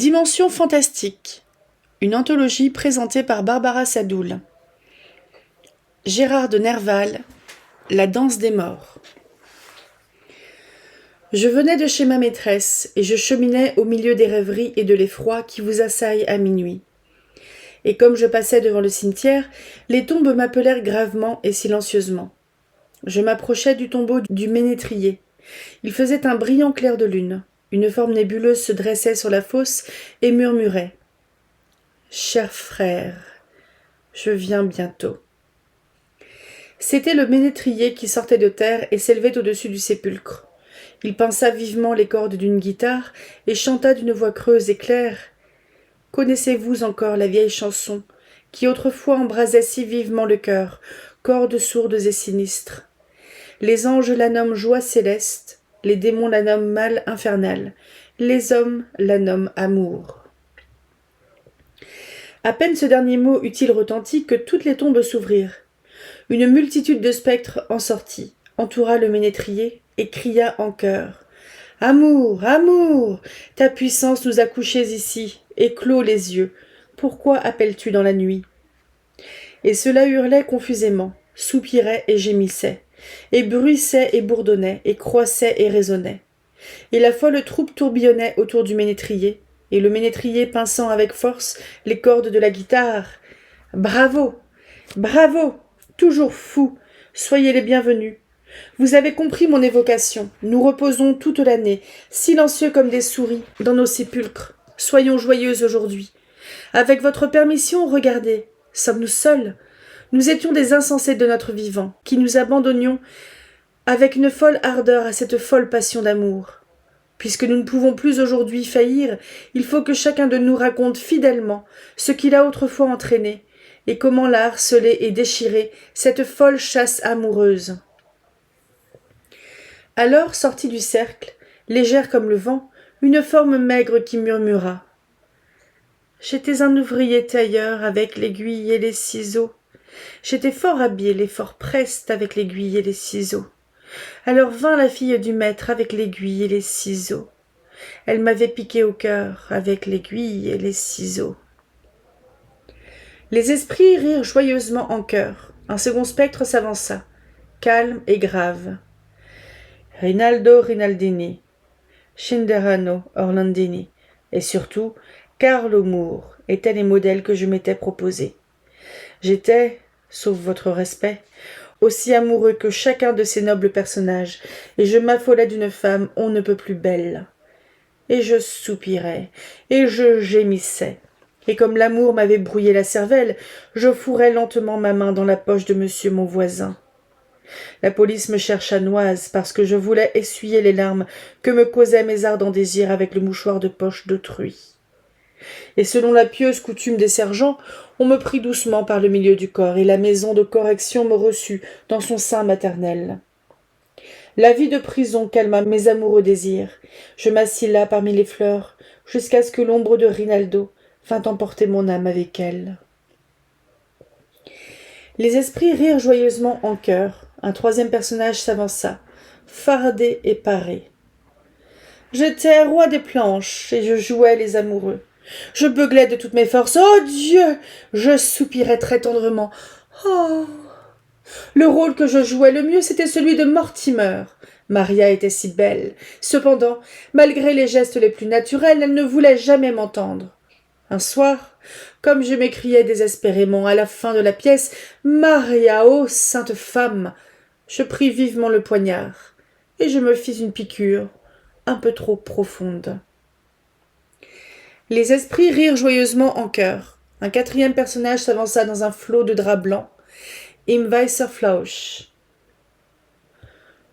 Dimensions fantastiques. Une anthologie présentée par Barbara Sadoul. Gérard de Nerval, La danse des morts. Je venais de chez ma maîtresse, et je cheminais au milieu des rêveries et de l'effroi qui vous assaillent à minuit. Et comme je passais devant le cimetière, les tombes m'appelèrent gravement et silencieusement. Je m'approchais du tombeau du ménétrier. Il faisait un brillant clair de lune. Une forme nébuleuse se dressait sur la fosse et murmurait « Cher frère, je viens bientôt. » C'était le ménétrier qui sortait de terre et s'élevait au-dessus du sépulcre. Il pinça vivement les cordes d'une guitare et chanta d'une voix creuse et claire « Connaissez-vous encore la vieille chanson qui autrefois embrasait si vivement le cœur, cordes sourdes et sinistres. Les anges la nomment joie céleste, les démons la nomment mal infernal, les hommes la nomment amour. » À peine ce dernier mot eut-il retenti que toutes les tombes s'ouvrirent. Une multitude de spectres en sortit, entoura le ménétrier et cria en chœur « Amour, amour, ta puissance nous a couchés ici et clos les yeux. Pourquoi appelles-tu dans la nuit ?» Et cela hurlait confusément, soupirait et gémissait, et bruissait et bourdonnait, et croissait et résonnait. Et la folle troupe tourbillonnait autour du ménétrier, et le ménétrier pinçant avec force les cordes de la guitare. « Bravo, bravo, toujours fou, soyez les bienvenus. Vous avez compris mon évocation, nous reposons toute l'année, silencieux comme des souris, dans nos sépulcres. Soyons joyeux aujourd'hui. Avec votre permission, regardez, sommes-nous seuls ? Nous étions des insensés de notre vivant, qui nous abandonnions avec une folle ardeur à cette folle passion d'amour. Puisque nous ne pouvons plus aujourd'hui faillir, il faut que chacun de nous raconte fidèlement ce qu'il a autrefois entraîné, et comment l'a harcelé et déchiré cette folle chasse amoureuse. » Alors sortit du cercle, légère comme le vent, une forme maigre qui murmura « J'étais un ouvrier tailleur avec l'aiguille et les ciseaux. J'étais fort habile et fort preste avec l'aiguille et les ciseaux. Alors vint la fille du maître avec l'aiguille et les ciseaux. Elle m'avait piqué au cœur avec l'aiguille et les ciseaux. » Les esprits rirent joyeusement en chœur. Un second spectre s'avança, calme et grave. « Rinaldo Rinaldini, Scinderano Orlandini, et surtout Carlo Moore étaient les modèles que je m'étais proposés. J'étais, sauf votre respect, aussi amoureux que chacun de ces nobles personnages, et je m'affolais d'une femme on ne peut plus belle. Et je soupirais, et je gémissais, et comme l'amour m'avait brouillé la cervelle, je fourrais lentement ma main dans la poche de monsieur mon voisin. La police me chercha noise parce que je voulais essuyer les larmes que me causaient mes ardents désirs avec le mouchoir de poche d'autrui. Et selon la pieuse coutume des sergents, on me prit doucement par le milieu du corps, et la maison de correction me reçut dans son sein maternel. La vie de prison calma mes amoureux désirs. Je m'assis là parmi les fleurs, jusqu'à ce que l'ombre de Rinaldo vînt emporter mon âme avec elle. Les esprits rirent joyeusement en chœur. Un troisième personnage s'avança, fardé et paré. J'étais roi des planches, et je jouais les amoureux. Je beuglais de toutes mes forces. Oh Dieu! Je soupirais très tendrement. Oh! Le rôle que je jouais le mieux, c'était celui de Mortimer. Maria était si belle. Cependant, malgré les gestes les plus naturels, elle ne voulait jamais m'entendre. Un soir, comme je m'écriais désespérément à la fin de la pièce « Maria, ô sainte femme !» je pris vivement le poignard, et je me fis une piqûre un peu trop profonde. Les esprits rirent joyeusement en chœur. Un quatrième personnage s'avança dans un flot de drap blanc. Im weißer Flausch.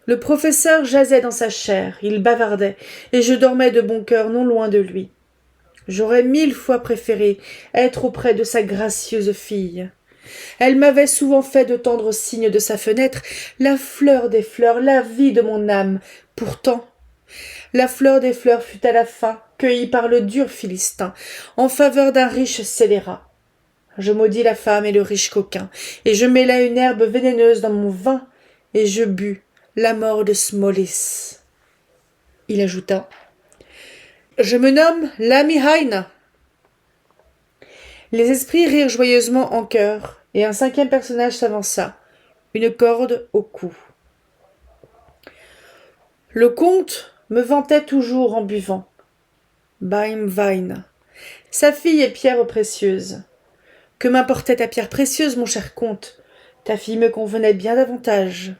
Le professeur jasait dans sa chaire, il bavardait, et je dormais de bon cœur non loin de lui. J'aurais 1000 fois préféré être auprès de sa gracieuse fille. Elle m'avait souvent fait de tendres signes de sa fenêtre, la fleur des fleurs, la vie de mon âme. Pourtant, la fleur des fleurs fut à la fin cueillie par le dur Philistin, en faveur d'un riche scélérat. Je maudis la femme et le riche coquin, et je mêlai une herbe vénéneuse dans mon vin, et je bus la mort de Smolis. Il ajouta Je me nomme Lami Haina. Les esprits rirent joyeusement en chœur, et un cinquième personnage s'avança, une corde au cou. Le comte me vantait toujours en buvant. Baim Vain. Sa fille est pierre précieuse. Que m'importait ta pierre précieuse, mon cher comte? Ta fille me convenait bien davantage.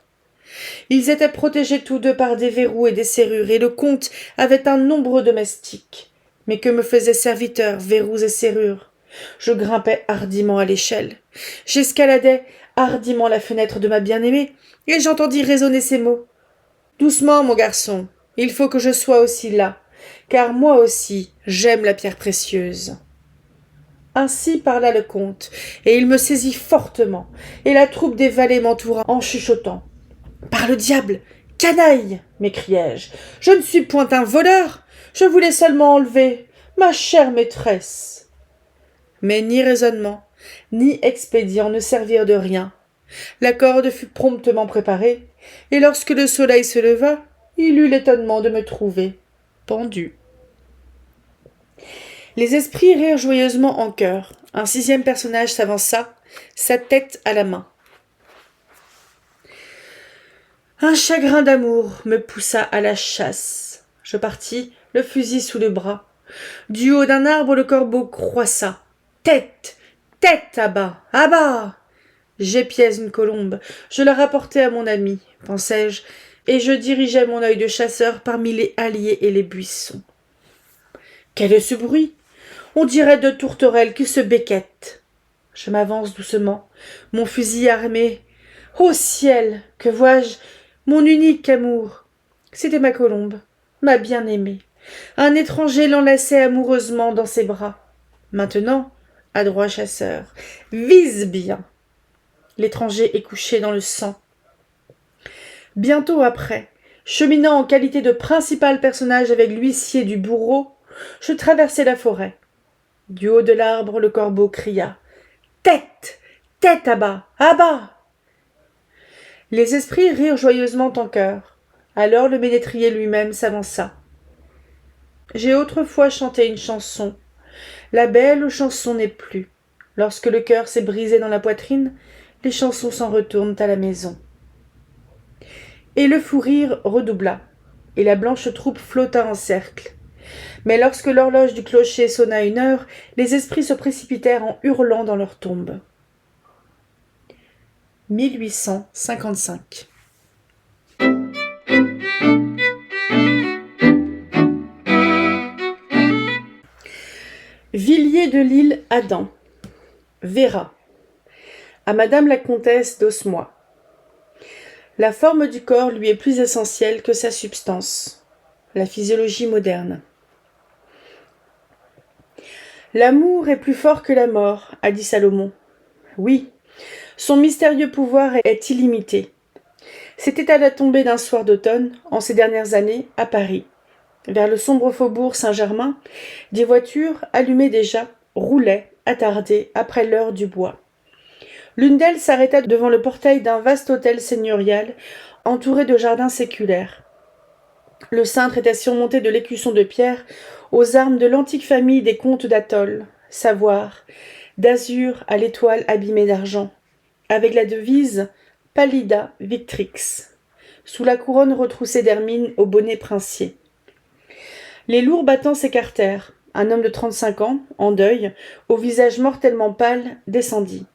Ils étaient protégés tous deux par des verrous et des serrures, et le comte avait un nombreux domestique. Mais que me faisaient serviteurs, verrous et serrures? Je grimpais hardiment à l'échelle. J'escaladais hardiment la fenêtre de ma bien-aimée, et j'entendis résonner ces mots. Doucement, mon garçon, il faut que je sois aussi là, car moi aussi j'aime la pierre précieuse. Ainsi parla le comte, et il me saisit fortement, et la troupe des valets m'entoura en chuchotant. Par le diable, canaille, m'écriai-je, je ne suis point un voleur, je voulais seulement enlever ma chère maîtresse. Mais ni raisonnement, ni expédient ne servirent de rien. La corde fut promptement préparée, et lorsque le soleil se leva, il eut l'étonnement de me trouver pendu. Les esprits rirent joyeusement en chœur. Un sixième personnage s'avança, sa tête à la main. Un chagrin d'amour me poussa à la chasse. Je partis, le fusil sous le bras. Du haut d'un arbre, le corbeau croissa. Tête, tête à bas, à bas. J'épiais une colombe, je la rapportai à mon ami, pensai-je, et je dirigeai mon œil de chasseur parmi les halliers et les buissons. Quel est ce bruit? On dirait deux tourterelles qui se becquettent. Je m'avance doucement, mon fusil armé. Ô ciel, que vois-je? Mon unique amour. C'était ma colombe, ma bien-aimée. Un étranger l'enlaçait amoureusement dans ses bras. Maintenant, adroit chasseur, vise bien. L'étranger est couché dans le sang. Bientôt après, cheminant en qualité de principal personnage avec l'huissier du bourreau, je traversai la forêt. Du haut de l'arbre, le corbeau cria « Tête! Tête à bas! À bas !» Les esprits rirent joyeusement en chœur. Alors le ménétrier lui-même s'avança. J'ai autrefois chanté une chanson. La belle chanson n'est plus. Lorsque le cœur s'est brisé dans la poitrine, les chansons s'en retournent à la maison. Et le fou rire redoubla, et la blanche troupe flotta en cercle. Mais lorsque l'horloge du clocher sonna 1 heure, les esprits se précipitèrent en hurlant dans leur tombe. 1855. Villiers de l'île Adam. Véra. À madame la comtesse d'Osmoy. La forme du corps lui est plus essentielle que sa substance. La physiologie moderne. L'amour est plus fort que la mort, a dit Salomon. Oui, son mystérieux pouvoir est illimité. C'était à la tombée d'un soir d'automne, en ces dernières années, à Paris. Vers le sombre faubourg Saint-Germain, des voitures, allumées déjà, roulaient, attardées, après l'heure du bois. L'une d'elles s'arrêta devant le portail d'un vaste hôtel seigneurial, entouré de jardins séculaires. Le cintre était surmonté de l'écusson de pierre aux armes de l'antique famille des comtes d'Atholl, savoir, d'azur à l'étoile abîmée d'argent, avec la devise « Pallida Victrix », sous la couronne retroussée d'hermine au bonnet princier. Les lourds battants s'écartèrent. Un homme de 35 ans, en deuil, au visage mortellement pâle, descendit.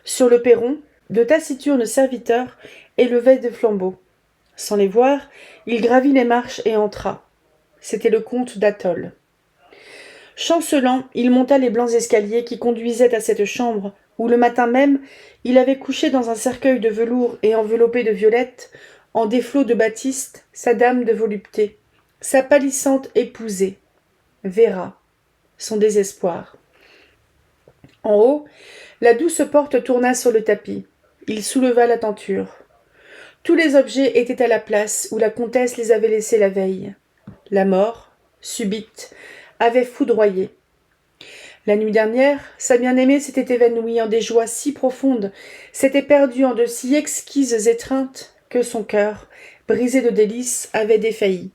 Sur le perron, de taciturnes serviteurs élevaient des flambeaux. Sans les voir, il gravit les marches et entra. C'était le comte d'Atholl. Chancelant, il monta les blancs escaliers qui conduisaient à cette chambre où, le matin même, il avait couché dans un cercueil de velours et enveloppé de violettes, en des flots de batiste, sa dame de volupté, sa pâlissante épousée, Véra, son désespoir. En haut, la douce porte tourna sur le tapis. Il souleva la tenture. Tous les objets étaient à la place où la comtesse les avait laissés la veille. La mort, subite, avait foudroyé. La nuit dernière, sa bien-aimée s'était évanouie en des joies si profondes, s'était perdue en de si exquises étreintes, que son cœur, brisé de délices, avait défailli.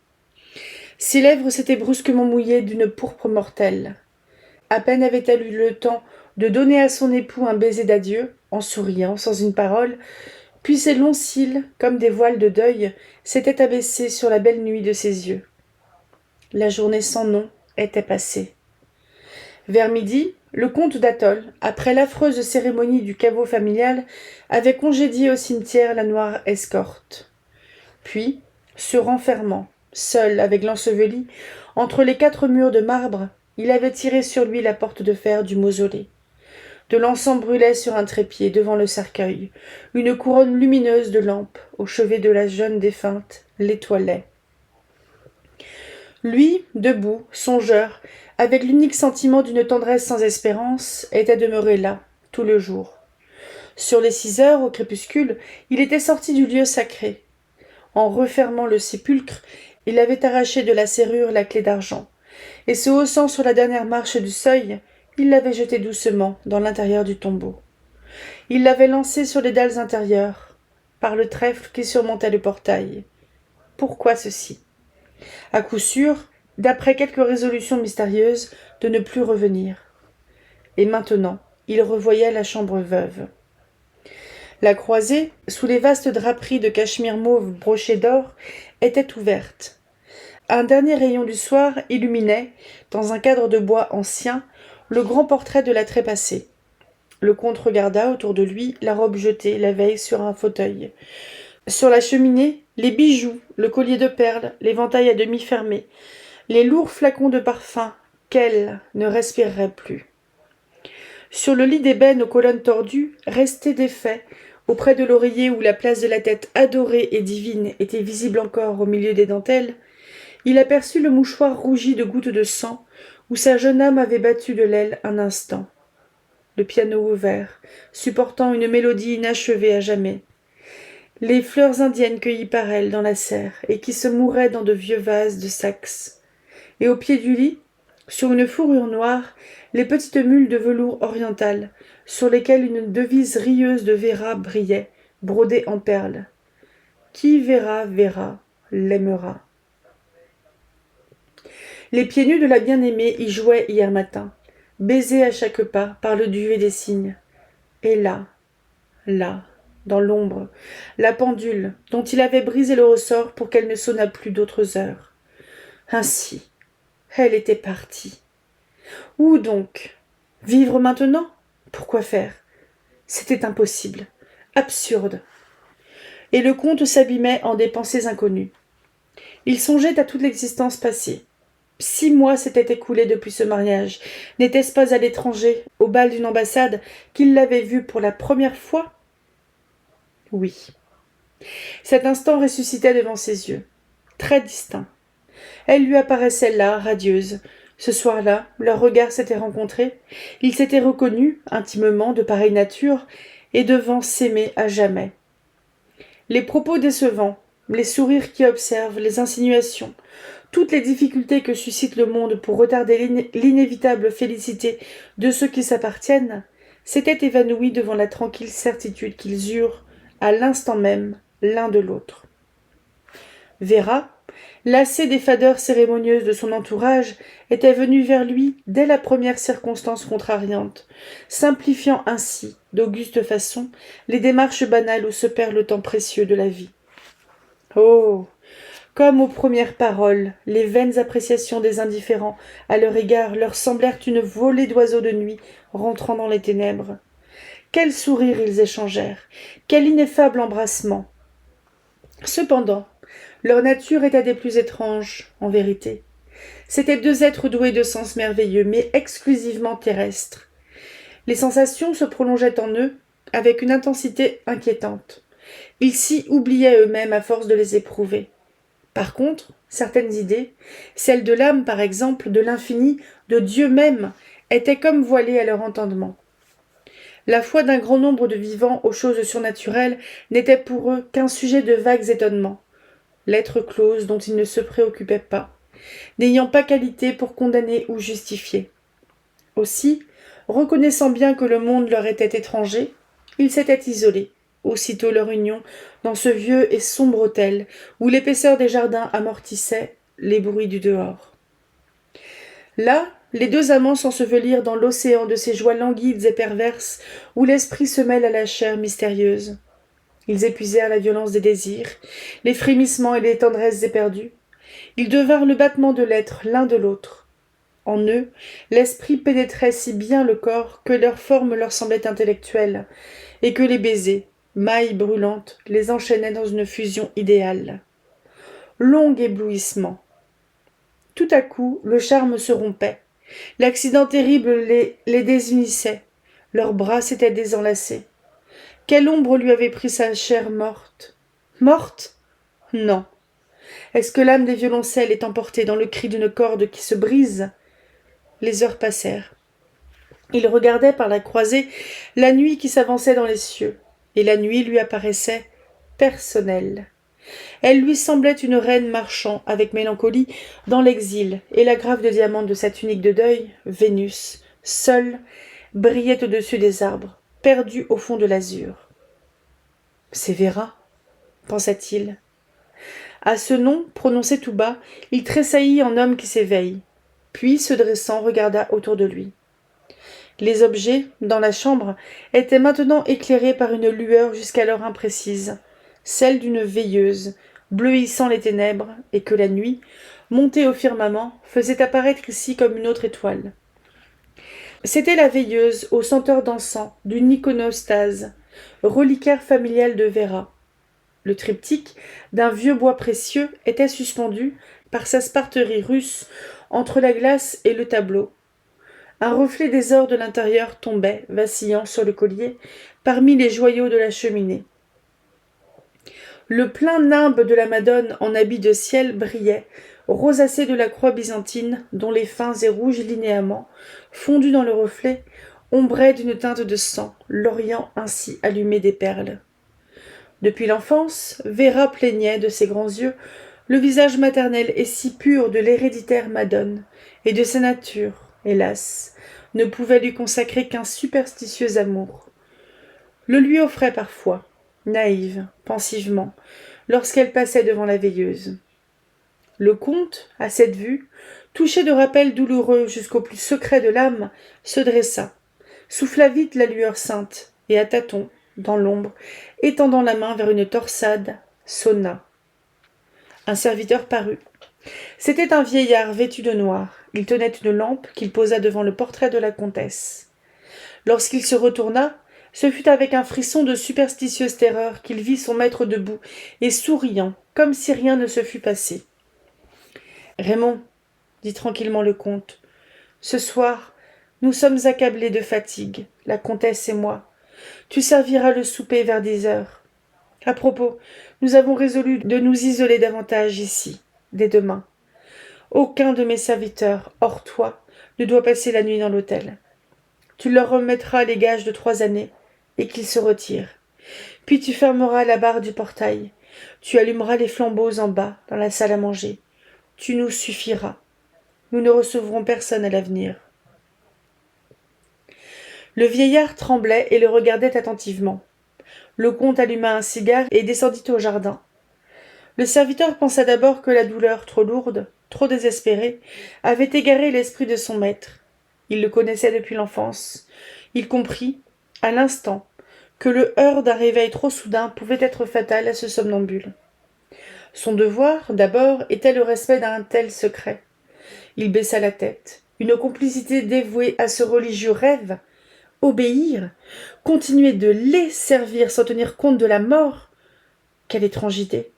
Ses lèvres s'étaient brusquement mouillées d'une pourpre mortelle. À peine avait-elle eu le temps de donner à son époux un baiser d'adieu, en souriant, sans une parole, puis ses longs cils, comme des voiles de deuil, s'étaient abaissés sur la belle nuit de ses yeux. La journée sans nom était passée. Vers midi, le comte d'Atholl, après l'affreuse cérémonie du caveau familial, avait congédié au cimetière la noire escorte. Puis, se renfermant, seul avec l'enseveli, entre les 4 murs de marbre, il avait tiré sur lui la porte de fer du mausolée. De l'encens brûlait sur un trépied devant le cercueil. Une couronne lumineuse de lampes, au chevet de la jeune défunte, l'étoilait. Lui, debout, songeur, avec l'unique sentiment d'une tendresse sans espérance, était demeuré là, tout le jour. Sur les 6 heures, au crépuscule, il était sorti du lieu sacré. En refermant le sépulcre, il avait arraché de la serrure la clé d'argent, et se haussant sur la dernière marche du seuil, il l'avait jetée doucement dans l'intérieur du tombeau. Il l'avait lancée sur les dalles intérieures, par le trèfle qui surmontait le portail. Pourquoi ceci? À coup sûr, d'après quelques résolutions mystérieuses, de ne plus revenir. Et maintenant, il revoyait la chambre veuve. La croisée, sous les vastes draperies de cachemire mauve brochées d'or, était ouverte. Un dernier rayon du soir illuminait, dans un cadre de bois ancien, le grand portrait de la trépassée. Le comte regarda autour de lui la robe jetée la veille sur un fauteuil. Sur la cheminée, les bijoux, le collier de perles, l'éventail à demi fermé, les lourds flacons de parfum, qu'elle ne respirerait plus. Sur le lit d'ébène aux colonnes tordues, resté défait, auprès de l'oreiller où la place de la tête adorée et divine était visible encore au milieu des dentelles, il aperçut le mouchoir rougi de gouttes de sang où sa jeune âme avait battu de l'aile un instant. Le piano ouvert, supportant une mélodie inachevée à jamais. Les fleurs indiennes cueillies par elle dans la serre et qui se mouraient dans de vieux vases de Saxe. Et au pied du lit, sur une fourrure noire, les petites mules de velours oriental, sur lesquelles une devise rieuse de Véra brillait, brodée en perles. Qui verra, verra, l'aimera. Les pieds nus de la bien-aimée y jouaient hier matin, baisés à chaque pas par le duvet des cygnes. Et là, dans l'ombre, la pendule, dont il avait brisé le ressort pour qu'elle ne sonnât plus d'autres heures. Ainsi, elle était partie. Où donc? Vivre maintenant? Pourquoi faire? C'était impossible, absurde. Et le comte s'abîmait en des pensées inconnues. Il songeait à toute l'existence passée. 6 mois s'étaient écoulés depuis ce mariage. N'était-ce pas à l'étranger, au bal d'une ambassade, qu'il l'avait vue pour la première fois? Oui. Cet instant ressuscitait devant ses yeux, très distinct. Elle lui apparaissait là, radieuse. Ce soir-là, leurs regards s'étaient rencontrés. Ils s'étaient reconnus, intimement, de pareille nature, et devant s'aimer à jamais. Les propos décevants, les sourires qui observent, les insinuations, toutes les difficultés que suscite le monde pour retarder l'inévitable félicité de ceux qui s'appartiennent, s'étaient évanouis devant la tranquille certitude qu'ils eurent, à l'instant même, l'un de l'autre. Véra, lassée des fadeurs cérémonieuses de son entourage, était venue vers lui dès la première circonstance contrariante, simplifiant ainsi, d'auguste façon, les démarches banales où se perd le temps précieux de la vie. Oh! Comme aux premières paroles, les vaines appréciations des indifférents à leur égard leur semblèrent une volée d'oiseaux de nuit rentrant dans les ténèbres. Quels sourires ils échangèrent! Quel ineffable embrassement! Cependant, leur nature était des plus étranges, en vérité. C'étaient 2 êtres doués de sens merveilleux, mais exclusivement terrestres. Les sensations se prolongeaient en eux avec une intensité inquiétante. Ils s'y oubliaient eux-mêmes à force de les éprouver. Par contre, certaines idées, celles de l'âme par exemple, de l'infini, de Dieu même, étaient comme voilées à leur entendement. La foi d'un grand nombre de vivants aux choses surnaturelles n'était pour eux qu'un sujet de vagues étonnements, lettres closes dont ils ne se préoccupaient pas, n'ayant pas qualité pour condamner ou justifier. Aussi, reconnaissant bien que le monde leur était étranger, ils s'étaient isolés, aussitôt leur union, dans ce vieux et sombre hôtel, où l'épaisseur des jardins amortissait, les bruits du dehors. Là, les deux amants s'ensevelirent dans l'océan de ces joies languides et perverses où l'esprit se mêle à la chair mystérieuse. Ils épuisèrent la violence des désirs, les frémissements et les tendresses éperdues. Ils devinrent le battement de l'être l'un de l'autre. En eux, l'esprit pénétrait si bien le corps que leur forme leur semblait intellectuelle, et que les baisers, mailles brûlantes, les enchaînaient dans une fusion idéale. Long éblouissement. Tout à coup, le charme se rompait. L'accident terrible les désunissait. Leurs bras s'étaient désenlacés. Quelle ombre lui avait pris sa chair morte? Morte? Non. Est-ce que l'âme des violoncelles est emportée dans le cri d'une corde qui se brise? Les heures passèrent. Il regardait par la croisée la nuit qui s'avançait dans les cieux, et la nuit lui apparaissait personnelle. Elle lui semblait une reine marchant avec mélancolie dans l'exil, et la grave de diamant de sa tunique de deuil, Vénus, seule, brillait au-dessus des arbres, perdue au fond de l'azur. « C'est Véra, pensa-t-il. À ce nom, prononcé tout bas, il tressaillit en homme qui s'éveille, puis, se dressant, regarda autour de lui. Les objets, dans la chambre, étaient maintenant éclairés par une lueur jusqu'alors imprécise, celle d'une veilleuse, bleuissant les ténèbres, et que la nuit, montée au firmament, faisait apparaître ici comme une autre étoile. C'était la veilleuse aux senteurs d'encens d'une iconostase, reliquaire familial de Véra. Le triptyque, d'un vieux bois précieux, était suspendu, par sa sparterie russe, entre la glace et le tableau. Un reflet des ors de l'intérieur tombait, vacillant sur le collier, parmi les joyaux de la cheminée. Le plein nimbe de la Madone en habit de ciel brillait, rosacé de la croix byzantine, dont les fins et rouges linéaments, fondus dans le reflet, ombraient d'une teinte de sang, l'Orient ainsi allumé des perles. Depuis l'enfance, Véra plaignait de ses grands yeux le visage maternel et si pur de l'héréditaire Madone, et de sa nature, hélas, ne pouvait lui consacrer qu'un superstitieux amour. Le lui offrait parfois, naïve, pensivement, lorsqu'elle passait devant la veilleuse. Le comte, à cette vue, touché de rappels douloureux jusqu'au plus secret de l'âme, se dressa, souffla vite la lueur sainte, et à tâtons, dans l'ombre, étendant la main vers une torsade, sonna. Un serviteur parut. C'était un vieillard vêtu de noir. Il tenait une lampe qu'il posa devant le portrait de la comtesse. Lorsqu'il se retourna, ce fut avec un frisson de superstitieuse terreur qu'il vit son maître debout et souriant, comme si rien ne se fût passé. « Raymond, dit tranquillement le comte, ce soir, nous sommes accablés de fatigue, la comtesse et moi. Tu serviras le souper vers 10 heures. À propos, nous avons résolu de nous isoler davantage ici, dès demain. Aucun de mes serviteurs, hors toi, ne doit passer la nuit dans l'hôtel. Tu leur remettras les gages de 3 années, et qu'ils se retirent. Puis tu fermeras la barre du portail. Tu allumeras les flambeaux en bas, dans la salle à manger. Tu nous suffiras. Nous ne recevrons personne à l'avenir. » Le vieillard tremblait et le regardait attentivement. Le comte alluma un cigare et descendit au jardin. Le serviteur pensa d'abord que la douleur trop lourde, trop désespérée, avait égaré l'esprit de son maître. Il le connaissait depuis l'enfance. Il comprit, à l'instant, que le heurt d'un réveil trop soudain pouvait être fatal à ce somnambule. Son devoir, d'abord, était le respect d'un tel secret. Il baissa la tête. Une complicité dévouée à ce religieux rêve. Obéir, continuer de les servir sans tenir compte de la mort. Quelle étrange idée.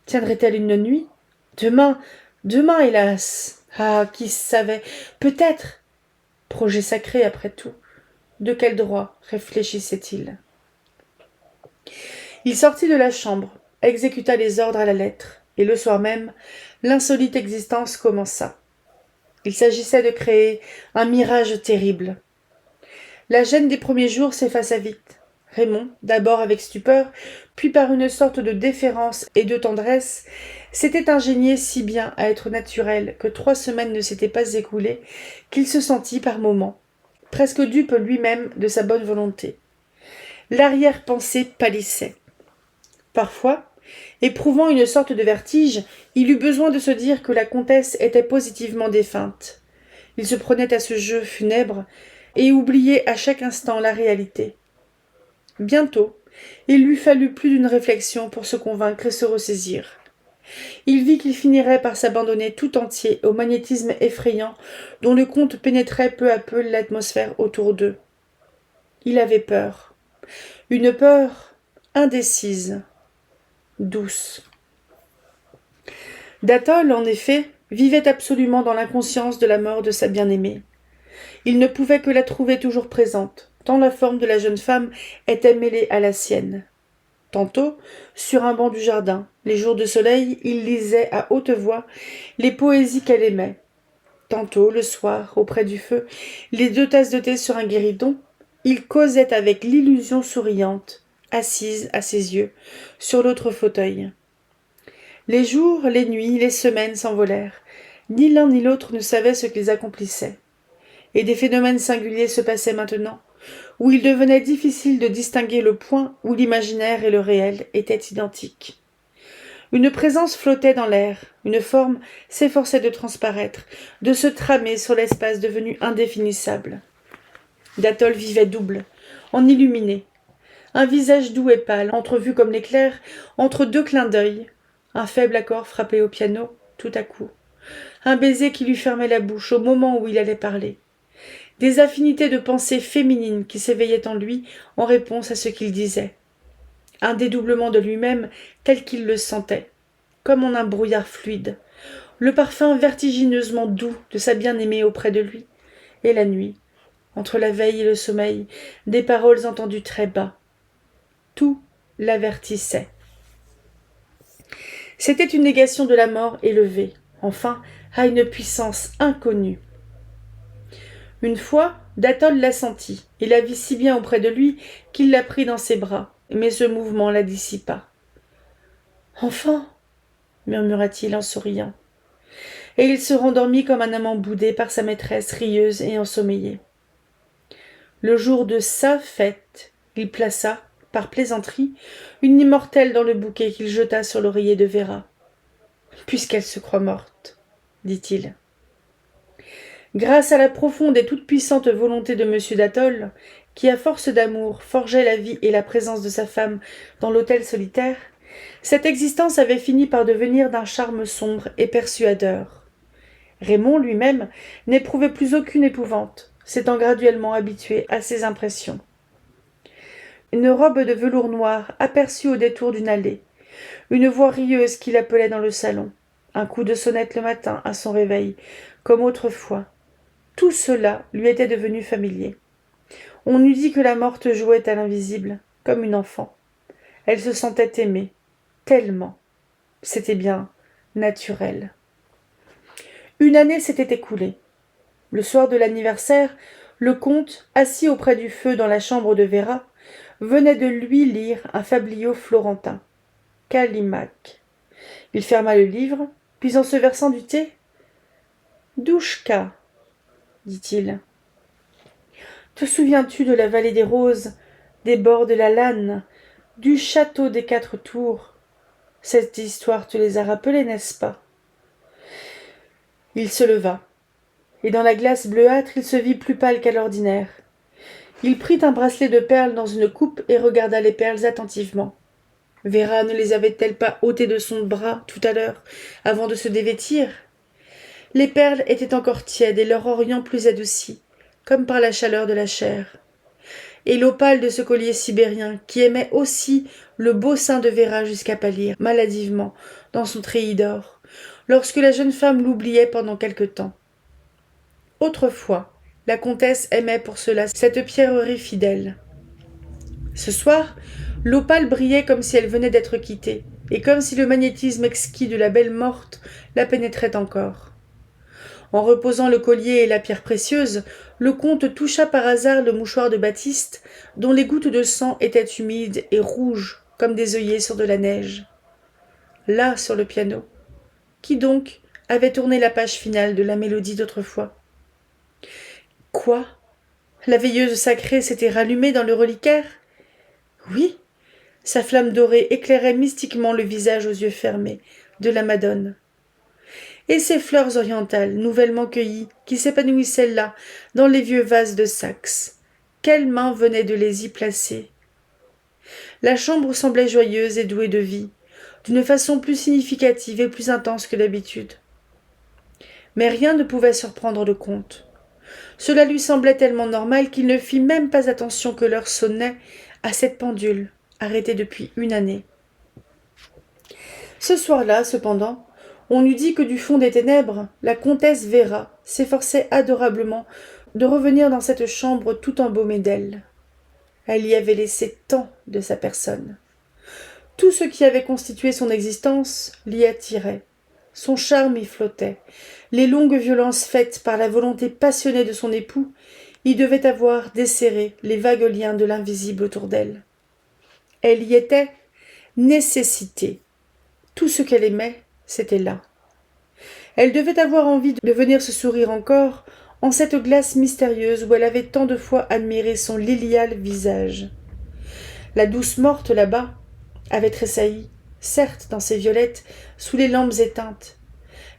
Tiendrait-elle une nuit? Demain, hélas. Ah, qui savait? Peut-être. Projet sacré, après tout. De quel droit réfléchissait-il? Il sortit de la chambre, exécuta les ordres à la lettre, et le soir même, l'insolite existence commença. Il s'agissait de créer un mirage terrible. La gêne des premiers jours s'effaça vite. Raymond, d'abord avec stupeur, puis par une sorte de déférence et de tendresse, s'était ingénié si bien à être naturel que 3 semaines ne s'étaient pas écoulées qu'il se sentit par moments presque dupe lui-même de sa bonne volonté. L'arrière-pensée pâlissait. Parfois, Éprouvant une sorte de vertige, il eut besoin de se dire que la comtesse était positivement défunte. Il se prenait à ce jeu funèbre et oubliait à chaque instant la réalité. Bientôt, il lui fallut plus d'une réflexion pour se convaincre et se ressaisir. Il vit qu'il finirait par s'abandonner tout entier au magnétisme effrayant dont le comte pénétrait peu à peu l'atmosphère autour d'eux. Il avait peur. Une peur indécise, douce. D'athol, en effet, vivait absolument dans l'inconscience de la mort de sa bien-aimée. Il ne pouvait que la trouver toujours présente, tant la forme de la jeune femme était mêlée à la sienne. Tantôt, sur un banc du jardin, les jours de soleil, il lisait à haute voix les poésies qu'elle aimait. Tantôt, le soir, auprès du feu, les 2 tasses de thé sur un guéridon, il causait avec l'illusion souriante, assise à ses yeux, sur l'autre fauteuil. Les jours, les nuits, les semaines s'envolèrent. Ni l'un ni l'autre ne savait ce qu'ils accomplissaient. Et des phénomènes singuliers se passaient maintenant, où il devenait difficile de distinguer le point où l'imaginaire et le réel étaient identiques. Une présence flottait dans l'air, une forme s'efforçait de transparaître, de se tramer sur l'espace devenu indéfinissable. D'athol vivait double, en illuminé. Un visage doux et pâle, entrevu comme l'éclair, entre 2 clins d'œil. Un faible accord frappé au piano, tout à coup. Un baiser qui lui fermait la bouche au moment où il allait parler. Des affinités de pensée féminine qui s'éveillaient en lui en réponse à ce qu'il disait. Un dédoublement de lui-même tel qu'il le sentait, comme en un brouillard fluide. Le parfum vertigineusement doux de sa bien-aimée auprès de lui. Et la nuit, entre la veille et le sommeil, des paroles entendues très bas. Tout l'avertissait. C'était une négation de la mort élevée, enfin, à une puissance inconnue. Une fois, D'athol la sentit, et la vit si bien auprès de lui qu'il la prit dans ses bras, mais ce mouvement la dissipa. « Enfant !» murmura-t-il en souriant. Et il se rendormit comme un amant boudé par sa maîtresse rieuse et ensommeillée. Le jour de sa fête, il plaça, par plaisanterie, une immortelle dans le bouquet qu'il jeta sur l'oreiller de Véra. « Puisqu'elle se croit morte, dit-il. Grâce à la profonde et toute-puissante volonté de M. d'Athol, qui à force d'amour forgeait la vie et la présence de sa femme dans l'hôtel solitaire, cette existence avait fini par devenir d'un charme sombre et persuadeur. Raymond lui-même n'éprouvait plus aucune épouvante, s'étant graduellement habitué à ces impressions. Une robe de velours noir aperçut au détour d'une allée, une voix rieuse qui l'appelait dans le salon, un coup de sonnette le matin à son réveil, comme autrefois. Tout cela lui était devenu familier. On eût dit que la morte jouait à l'invisible, comme une enfant. Elle se sentait aimée, tellement. C'était bien naturel. Une année s'était écoulée. Le soir de l'anniversaire, le comte, assis auprès du feu dans la chambre de Véra, venait de lui lire un fabliau florentin. Callimaque. Il ferma le livre, puis en se versant du thé, « Douchka, dit-il. Te souviens-tu de la vallée des roses, des bords de la Lanne, du château des 4 tours? Cette histoire te les a rappelés, n'est-ce pas? » Il se leva, et dans la glace bleuâtre il se vit plus pâle qu'à l'ordinaire. Il prit un bracelet de perles dans une coupe et regarda les perles attentivement. Véra ne les avait-elle pas ôtées de son bras tout à l'heure, avant de se dévêtir? Les perles étaient encore tièdes et leur orient plus adouci, comme par la chaleur de la chair. Et l'opale de ce collier sibérien, qui aimait aussi le beau sein de Véra jusqu'à pâlir, maladivement, dans son treillis d'or, lorsque la jeune femme l'oubliait pendant quelque temps. Autrefois, la comtesse aimait pour cela cette pierrerie fidèle. Ce soir, l'opale brillait comme si elle venait d'être quittée, et comme si le magnétisme exquis de la belle morte la pénétrait encore. En reposant le collier et la pierre précieuse, le comte toucha par hasard le mouchoir de Baptiste, dont les gouttes de sang étaient humides et rouges comme des œillets sur de la neige. Là, sur le piano. Qui donc avait tourné la page finale de la mélodie d'autrefois? Quoi? La veilleuse sacrée s'était rallumée dans le reliquaire? Oui, Sa flamme dorée éclairait mystiquement le visage aux yeux fermés de la Madone. Et ces fleurs orientales, nouvellement cueillies, qui s'épanouissaient là, dans les vieux vases de Saxe, quelle main venait de les y placer? La chambre semblait joyeuse et douée de vie, d'une façon plus significative et plus intense que d'habitude. Mais rien ne pouvait surprendre le comte. Cela lui semblait tellement normal qu'il ne fit même pas attention que l'heure sonnait à cette pendule, arrêtée depuis une année. Ce soir-là, cependant, on eût dit que du fond des ténèbres, la comtesse Véra s'efforçait adorablement de revenir dans cette chambre tout embaumée d'elle. Elle y avait laissé tant de sa personne. Tout ce qui avait constitué son existence l'y attirait. Son charme y flottait. Les longues violences faites par la volonté passionnée de son époux y devaient avoir desserré les vagues liens de l'invisible autour d'elle. Elle y était nécessité. Tout ce qu'elle aimait, c'était là. Elle devait avoir envie de venir se sourire encore en cette glace mystérieuse où elle avait tant de fois admiré son lilial visage. La douce morte là-bas avait tressailli, certes dans ses violettes, sous les lampes éteintes.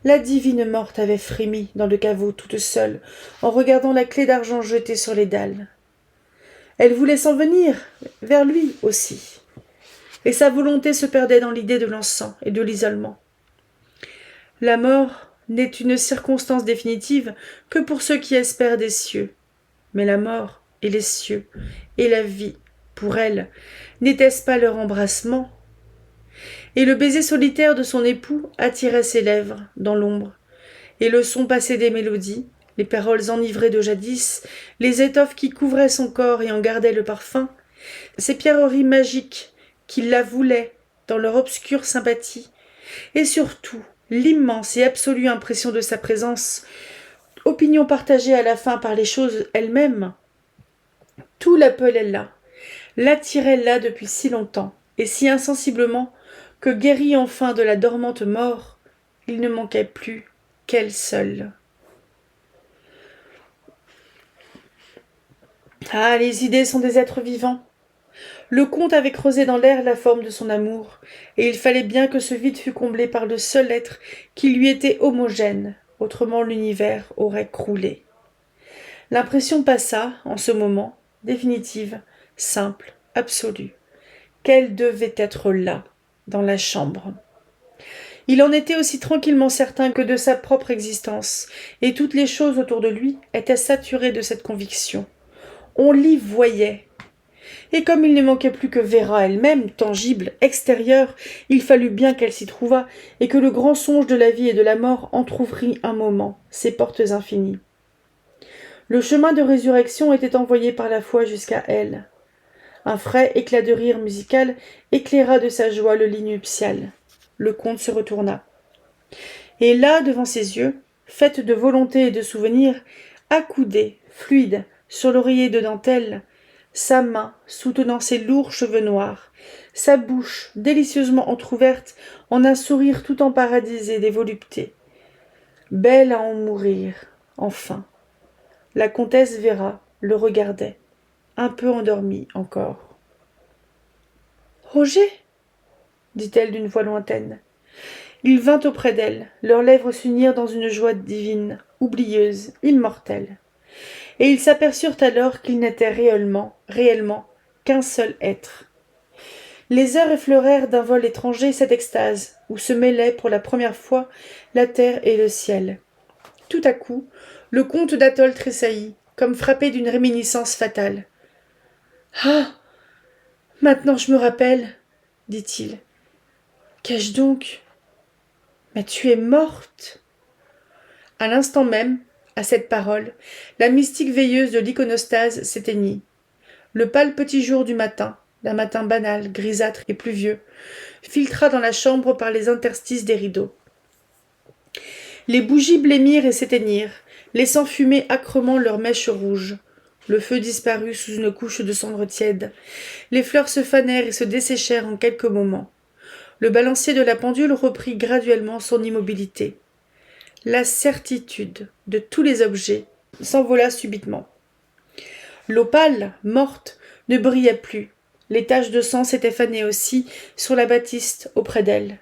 La divine morte avait frémi dans le caveau toute seule, en regardant la clé d'argent jetée sur les dalles. Elle voulait s'en venir, vers lui aussi, et sa volonté se perdait dans l'idée de l'encens et de l'isolement. La mort n'est une circonstance définitive que pour ceux qui espèrent des cieux, mais la mort et les cieux et la vie, pour elle, n'était-ce pas leur embrassement? Et le baiser solitaire de son époux attirait ses lèvres dans l'ombre, et le son passé des mélodies, les paroles enivrées de jadis, les étoffes qui couvraient son corps et en gardaient le parfum, ces pierreries magiques qui la voulaient dans leur obscure sympathie, et surtout l'immense et absolue impression de sa présence, opinion partagée à la fin par les choses elles-mêmes, tout l'appelait là, l'attirait là depuis si longtemps, et si insensiblement, que guéri enfin de la dormante mort, il ne manquait plus qu'elle seule. Ah, les idées sont des êtres vivants. Le comte avait creusé dans l'air la forme de son amour, et il fallait bien que ce vide fût comblé par le seul être qui lui était homogène, autrement l'univers aurait croulé. L'impression passa, en ce moment, définitive, simple, absolue, qu'elle devait être là, dans la chambre. Il en était aussi tranquillement certain que de sa propre existence, et toutes les choses autour de lui étaient saturées de cette conviction. On l'y voyait. Et comme il ne manquait plus que Véra elle-même, tangible, extérieure, il fallut bien qu'elle s'y trouvât, et que le grand songe de la vie et de la mort entr'ouvrît un moment ses portes infinies. Le chemin de résurrection était envoyé par la foi jusqu'à elle. Un frais éclat de rire musical éclaira de sa joie le lit nuptial. Le comte se retourna. Et là, devant ses yeux, faite de volonté et de souvenirs, accoudée, fluide, sur l'oreiller de dentelle, sa main soutenant ses lourds cheveux noirs, sa bouche délicieusement entr'ouverte en un sourire tout emparadisé des voluptés. Belle à en mourir, enfin. La comtesse Véra le regardait, un peu endormie encore. « Roger » dit-elle d'une voix lointaine. Il vint auprès d'elle, leurs lèvres s'unirent dans une joie divine, oublieuse, immortelle. Et ils s'aperçurent alors qu'ils n'étaient réellement qu'un seul être. Les heures effleurèrent d'un vol étranger cette extase, où se mêlaient pour la première fois la terre et le ciel. Tout à coup, le comte d'Atholl tressaillit, comme frappé d'une réminiscence fatale. « Ah ! Maintenant je me rappelle, dit-il. Qu'ai-je donc ? Mais tu es morte !» À l'instant même, à cette parole, la mystique veilleuse de l'iconostase s'éteignit. Le pâle petit jour du matin, d'un matin banal, grisâtre et pluvieux, filtra dans la chambre par les interstices des rideaux. Les bougies blêmirent et s'éteignirent, laissant fumer âcrement leurs mèches rouges. Le feu disparut sous une couche de cendres tièdes. Les fleurs se fanèrent et se desséchèrent en quelques moments. Le balancier de la pendule reprit graduellement son immobilité. La certitude de tous les objets s'envola subitement. L'opale, morte, ne brillait plus, Les taches de sang s'étaient fanées aussi sur la batiste auprès d'elle.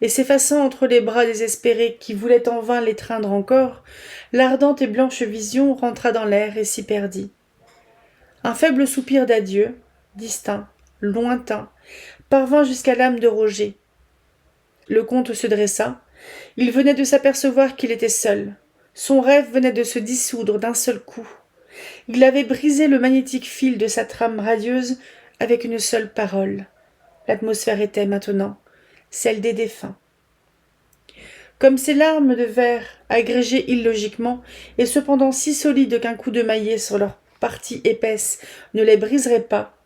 Et s'effaçant entre les bras désespérés qui voulaient en vain l'étreindre encore, l'ardente et blanche vision rentra dans l'air et s'y perdit. Un faible soupir d'adieu, distinct, lointain, parvint jusqu'à l'âme de Roger. Le comte se dressa. Il venait de s'apercevoir qu'il était seul. Son rêve venait de se dissoudre d'un seul coup. Il avait brisé le magnétique fil de sa trame radieuse avec une seule parole. L'atmosphère était maintenant celle des défunts. Comme ces larmes de verre, agrégées illogiquement, et cependant si solides qu'un coup de maillet sur leur partie épaisse ne les briserait pas,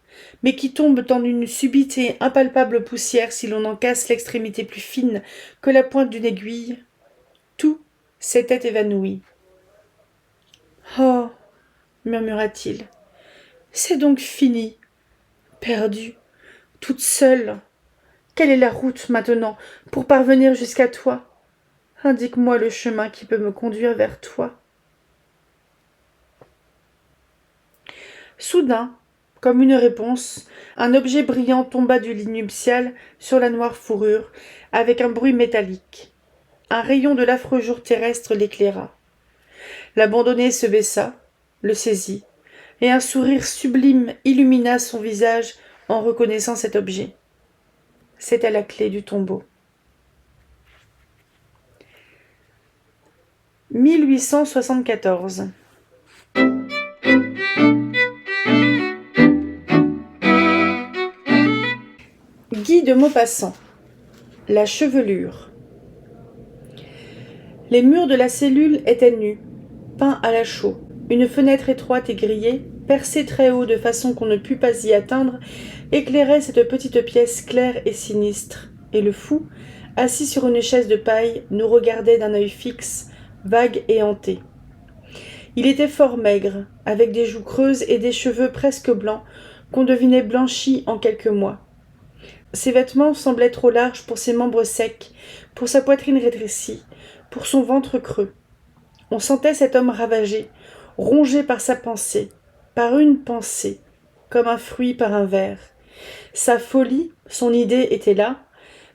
mais qui tombent en une subite et impalpable poussière si l'on en casse l'extrémité plus fine que la pointe d'une aiguille, tout s'était évanoui. « Oh !» murmura-t-il, « c'est donc fini, perdue, toute seule. Quelle est la route maintenant pour parvenir jusqu'à toi ? Indique-moi le chemin qui peut me conduire vers toi. » Soudain, comme une réponse, un objet brillant tomba du lit nuptial sur la noire fourrure, avec un bruit métallique. Un rayon de l'affreux jour terrestre l'éclaira. L'abandonné se baissa, le saisit, et un sourire sublime illumina son visage en reconnaissant cet objet. C'était la clé du tombeau. 1874. Guy de Maupassant. La chevelure. Les murs de la cellule étaient nus, peints à la chaux. Une fenêtre étroite et grillée, percée très haut de façon qu'on ne pût pas y atteindre, éclairait cette petite pièce claire et sinistre, et le fou, assis sur une chaise de paille, nous regardait d'un œil fixe, vague et hanté. Il était fort maigre, avec des joues creuses et des cheveux presque blancs, qu'on devinait blanchis en quelques mois. Ses vêtements semblaient trop larges pour ses membres secs, pour sa poitrine rétrécie, pour son ventre creux. On sentait cet homme ravagé, rongé par sa pensée, par une pensée, comme un fruit par un ver. Sa folie, son idée était là,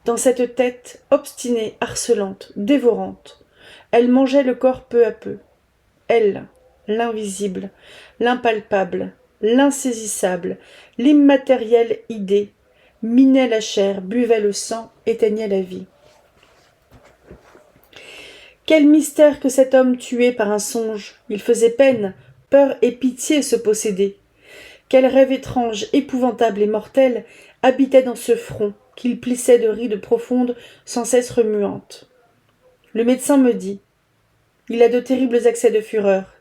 dans cette tête obstinée, harcelante, dévorante. Elle mangeait le corps peu à peu. Elle, l'invisible, l'impalpable, l'insaisissable, l'immatérielle idée, minait la chair, buvait le sang, éteignait la vie. Quel mystère que cet homme tué par un songe! Il faisait peine, peur et pitié se posséder. Quel rêve étrange, épouvantable et mortel habitait dans ce front qu'il plissait de rides profondes sans cesse remuantes. Le médecin me dit « Il a de terribles accès de fureur.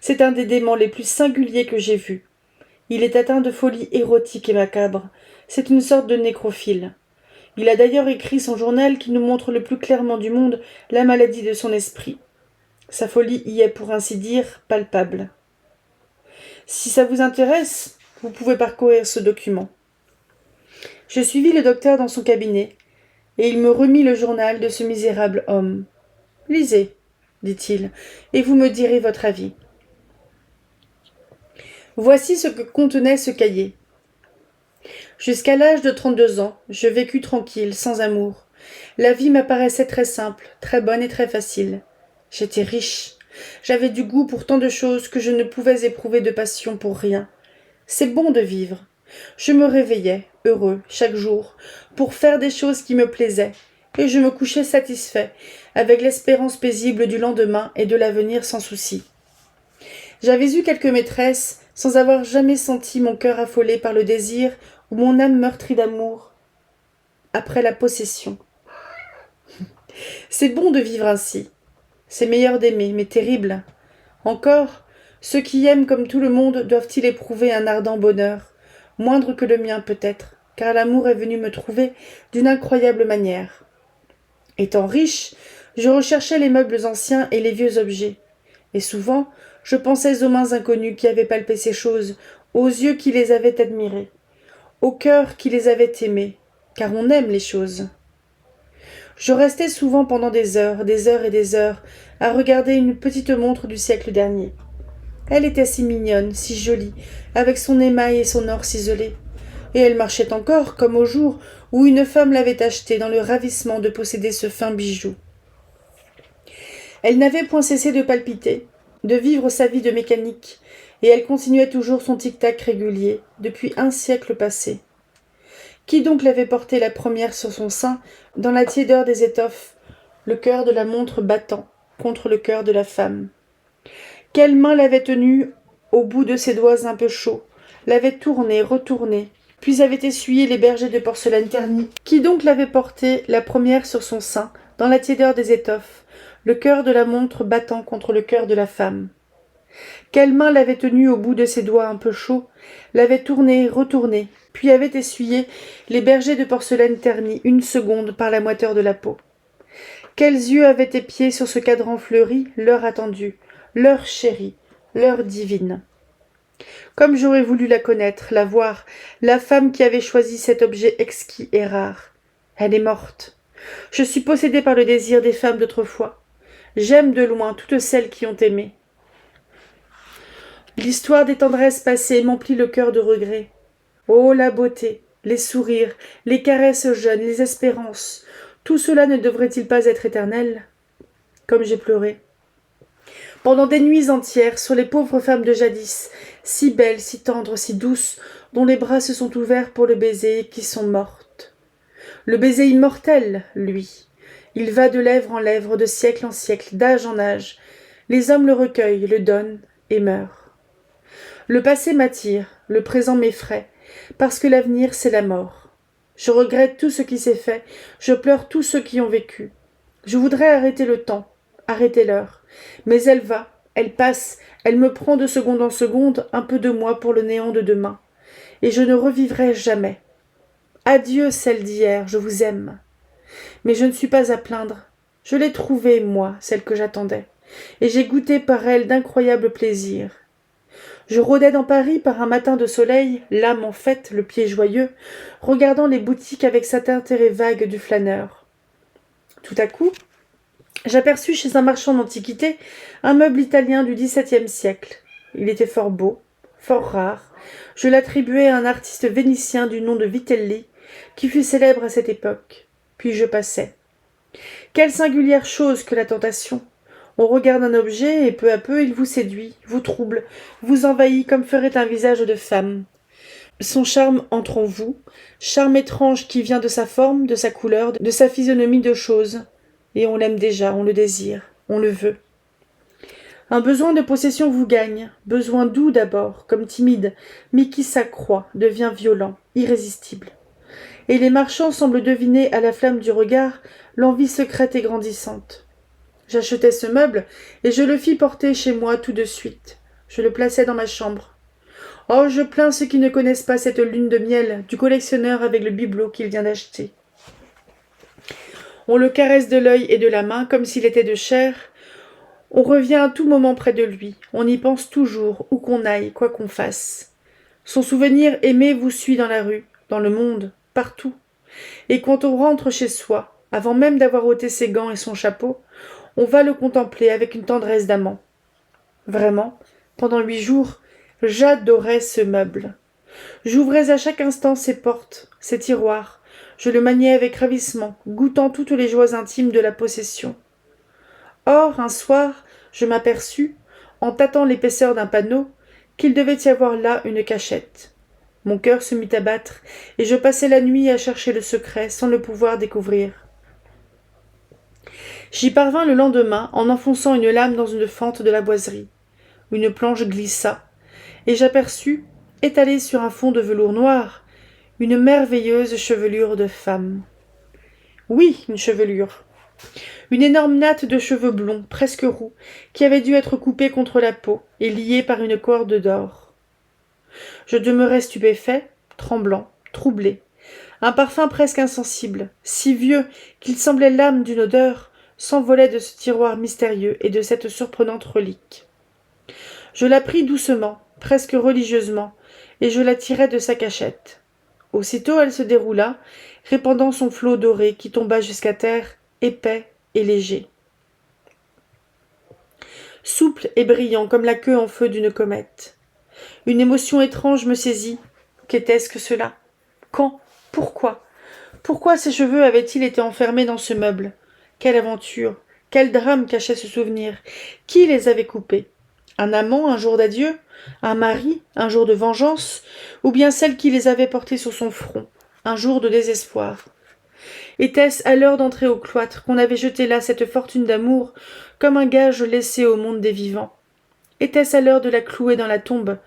C'est un des démons les plus singuliers que j'ai vus. Il est atteint de folie érotique et macabre. C'est une sorte de nécrophile. Il a d'ailleurs écrit son journal qui nous montre le plus clairement du monde la maladie de son esprit. Sa folie y est, pour ainsi dire, palpable. Si ça vous intéresse, vous pouvez parcourir ce document. » Je suivis le docteur dans son cabinet, et il me remit le journal de ce misérable homme. « Lisez, dit-il, et vous me direz votre avis. » Voici ce que contenait ce cahier. Jusqu'à l'âge de 32 ans, je vécus tranquille, sans amour. La vie m'apparaissait très simple, très bonne et très facile. J'étais riche. J'avais du goût pour tant de choses que je ne pouvais éprouver de passion pour rien. C'est bon de vivre. Je me réveillais, heureux, chaque jour, pour faire des choses qui me plaisaient, et je me couchais satisfait, avec l'espérance paisible du lendemain et de l'avenir sans souci. J'avais eu quelques maîtresses, sans avoir jamais senti mon cœur affolé par le désir ou mon âme meurtrie d'amour après la possession. C'est bon de vivre ainsi. C'est meilleur d'aimer, mais terrible. Encore, ceux qui aiment comme tout le monde doivent-ils éprouver un ardent bonheur, moindre que le mien peut-être, car l'amour est venu me trouver d'une incroyable manière. Étant riche, je recherchais les meubles anciens et les vieux objets, et souvent je pensais aux mains inconnues qui avaient palpé ces choses, aux yeux qui les avaient admirées, au cœur qui les avait aimées, car on aime les choses. Je restais souvent pendant des heures et des heures, à regarder une petite montre du siècle dernier. Elle était si mignonne, si jolie, avec son émail et son or ciselé. et elle marchait encore comme au jour où une femme l'avait achetée dans le ravissement de posséder ce fin bijou. Elle n'avait point cessé de palpiter, de vivre sa vie de mécanique, et elle continuait toujours son tic-tac régulier, depuis un siècle passé. Qui donc l'avait portée la première sur son sein, dans la tiédeur des étoffes, le cœur de la montre battant contre le cœur de la femme? Quelle main l'avait tenue au bout de ses doigts un peu chauds, l'avait tournée, retournée, puis avait essuyé les bergers de porcelaine ternie? Qui donc l'avait portée la première sur son sein, dans la tiédeur des étoffes, le cœur de la montre battant contre le cœur de la femme? Quelle main l'avait tenue au bout de ses doigts un peu chauds, l'avait tournée, retournée, puis avait essuyé les bergers de porcelaine ternie une seconde par la moiteur de la peau? Quels yeux avaient épié sur ce cadran fleuri l'heure attendue, l'heure chérie, l'heure divine? Comme j'aurais voulu la connaître, la voir, la femme qui avait choisi cet objet exquis et rare. Elle est morte. Je suis possédée par le désir des femmes d'autrefois. J'aime de loin toutes celles qui ont aimé. L'histoire des tendresses passées m'emplit le cœur de regrets. Oh, la beauté, les sourires, les caresses jeunes, les espérances, tout cela ne devrait-il pas être éternel? Comme j'ai pleuré. Pendant des nuits entières, sur les pauvres femmes de jadis, si belles, si tendres, si douces, dont les bras se sont ouverts pour le baiser et qui sont mortes. Le baiser immortel, lui. Il va de lèvre en lèvre, de siècle en siècle, d'âge en âge. Les hommes le recueillent, le donnent et meurent. Le passé m'attire, le présent m'effraie, parce que l'avenir, c'est la mort. Je regrette tout ce qui s'est fait, je pleure tous ceux qui ont vécu. Je voudrais arrêter le temps, arrêter l'heure. Mais elle va, elle passe, elle me prend de seconde en seconde un peu de moi pour le néant de demain. Et je ne revivrai jamais. Adieu, celle d'hier, je vous aime. Mais je ne suis pas à plaindre. Je l'ai trouvée, moi, celle que j'attendais. Et j'ai goûté par elle d'incroyables plaisirs. Je rôdais dans Paris par un matin de soleil, l'âme en fête, le pied joyeux, regardant les boutiques avec cet intérêt vague du flâneur. Tout à coup, j'aperçus chez un marchand d'antiquités un meuble italien du XVIIe siècle. Il était fort beau, fort rare. Je l'attribuais à un artiste vénitien du nom de Vitelli, qui fut célèbre à cette époque. Puis je passais. Quelle singulière chose que la tentation! On regarde un objet et peu à peu il vous séduit, vous trouble, vous envahit comme ferait un visage de femme. Son charme entre en vous, charme étrange qui vient de sa forme, de sa couleur, de sa physionomie de chose. Et on l'aime déjà, on le désire, on le veut. Un besoin de possession vous gagne, besoin doux d'abord, comme timide, mais qui s'accroît, devient violent, irrésistible. Et les marchands semblent deviner à la flamme du regard l'envie secrète et grandissante. J'achetai ce meuble, et je le fis porter chez moi tout de suite. Je le plaçai dans ma chambre. Oh, je plains ceux qui ne connaissent pas cette lune de miel du collectionneur avec le bibelot qu'il vient d'acheter. On le caresse de l'œil et de la main comme s'il était de chair. On revient à tout moment près de lui. On y pense toujours, où qu'on aille, quoi qu'on fasse. Son souvenir aimé vous suit dans la rue, dans le monde, partout. Et quand on rentre chez soi, avant même d'avoir ôté ses gants et son chapeau, on va le contempler avec une tendresse d'amant. Vraiment, pendant 8 jours, j'adorais ce meuble. J'ouvrais à chaque instant ses portes, ses tiroirs. Je le maniais avec ravissement, goûtant toutes les joies intimes de la possession. Or, un soir, je m'aperçus, en tâtant l'épaisseur d'un panneau, qu'il devait y avoir là une cachette. Mon cœur se mit à battre, et je passai la nuit à chercher le secret sans le pouvoir découvrir. J'y parvins le lendemain en enfonçant une lame dans une fente de la boiserie. Une planche glissa, et j'aperçus, étalée sur un fond de velours noir, une merveilleuse chevelure de femme. Oui, une chevelure. Une énorme natte de cheveux blonds, presque roux, qui avait dû être coupée contre la peau et liée par une corde d'or. Je demeurai stupéfait, tremblant, troublé. Un parfum presque insensible, si vieux qu'il semblait l'âme d'une odeur, s'envolait de ce tiroir mystérieux et de cette surprenante relique. Je la pris doucement, presque religieusement, et je la tirai de sa cachette. Aussitôt elle se déroula, répandant son flot doré qui tomba jusqu'à terre, épais et léger. Souple et brillant comme la queue en feu d'une comète. Une émotion étrange me saisit. Qu'était-ce que cela? Quand? Pourquoi? Pourquoi ces cheveux avaient-ils été enfermés dans ce meuble? Quelle aventure! Quel drame cachait ce souvenir? Qui les avait coupés? Un amant, un jour d'adieu? Un mari, un jour de vengeance? Ou bien celle qui les avait portés sur son front, un jour de désespoir? Était-ce à l'heure d'entrer au cloître qu'on avait jeté là cette fortune d'amour comme un gage laissé au monde des vivants? Était-ce à l'heure de la clouer dans la tombe,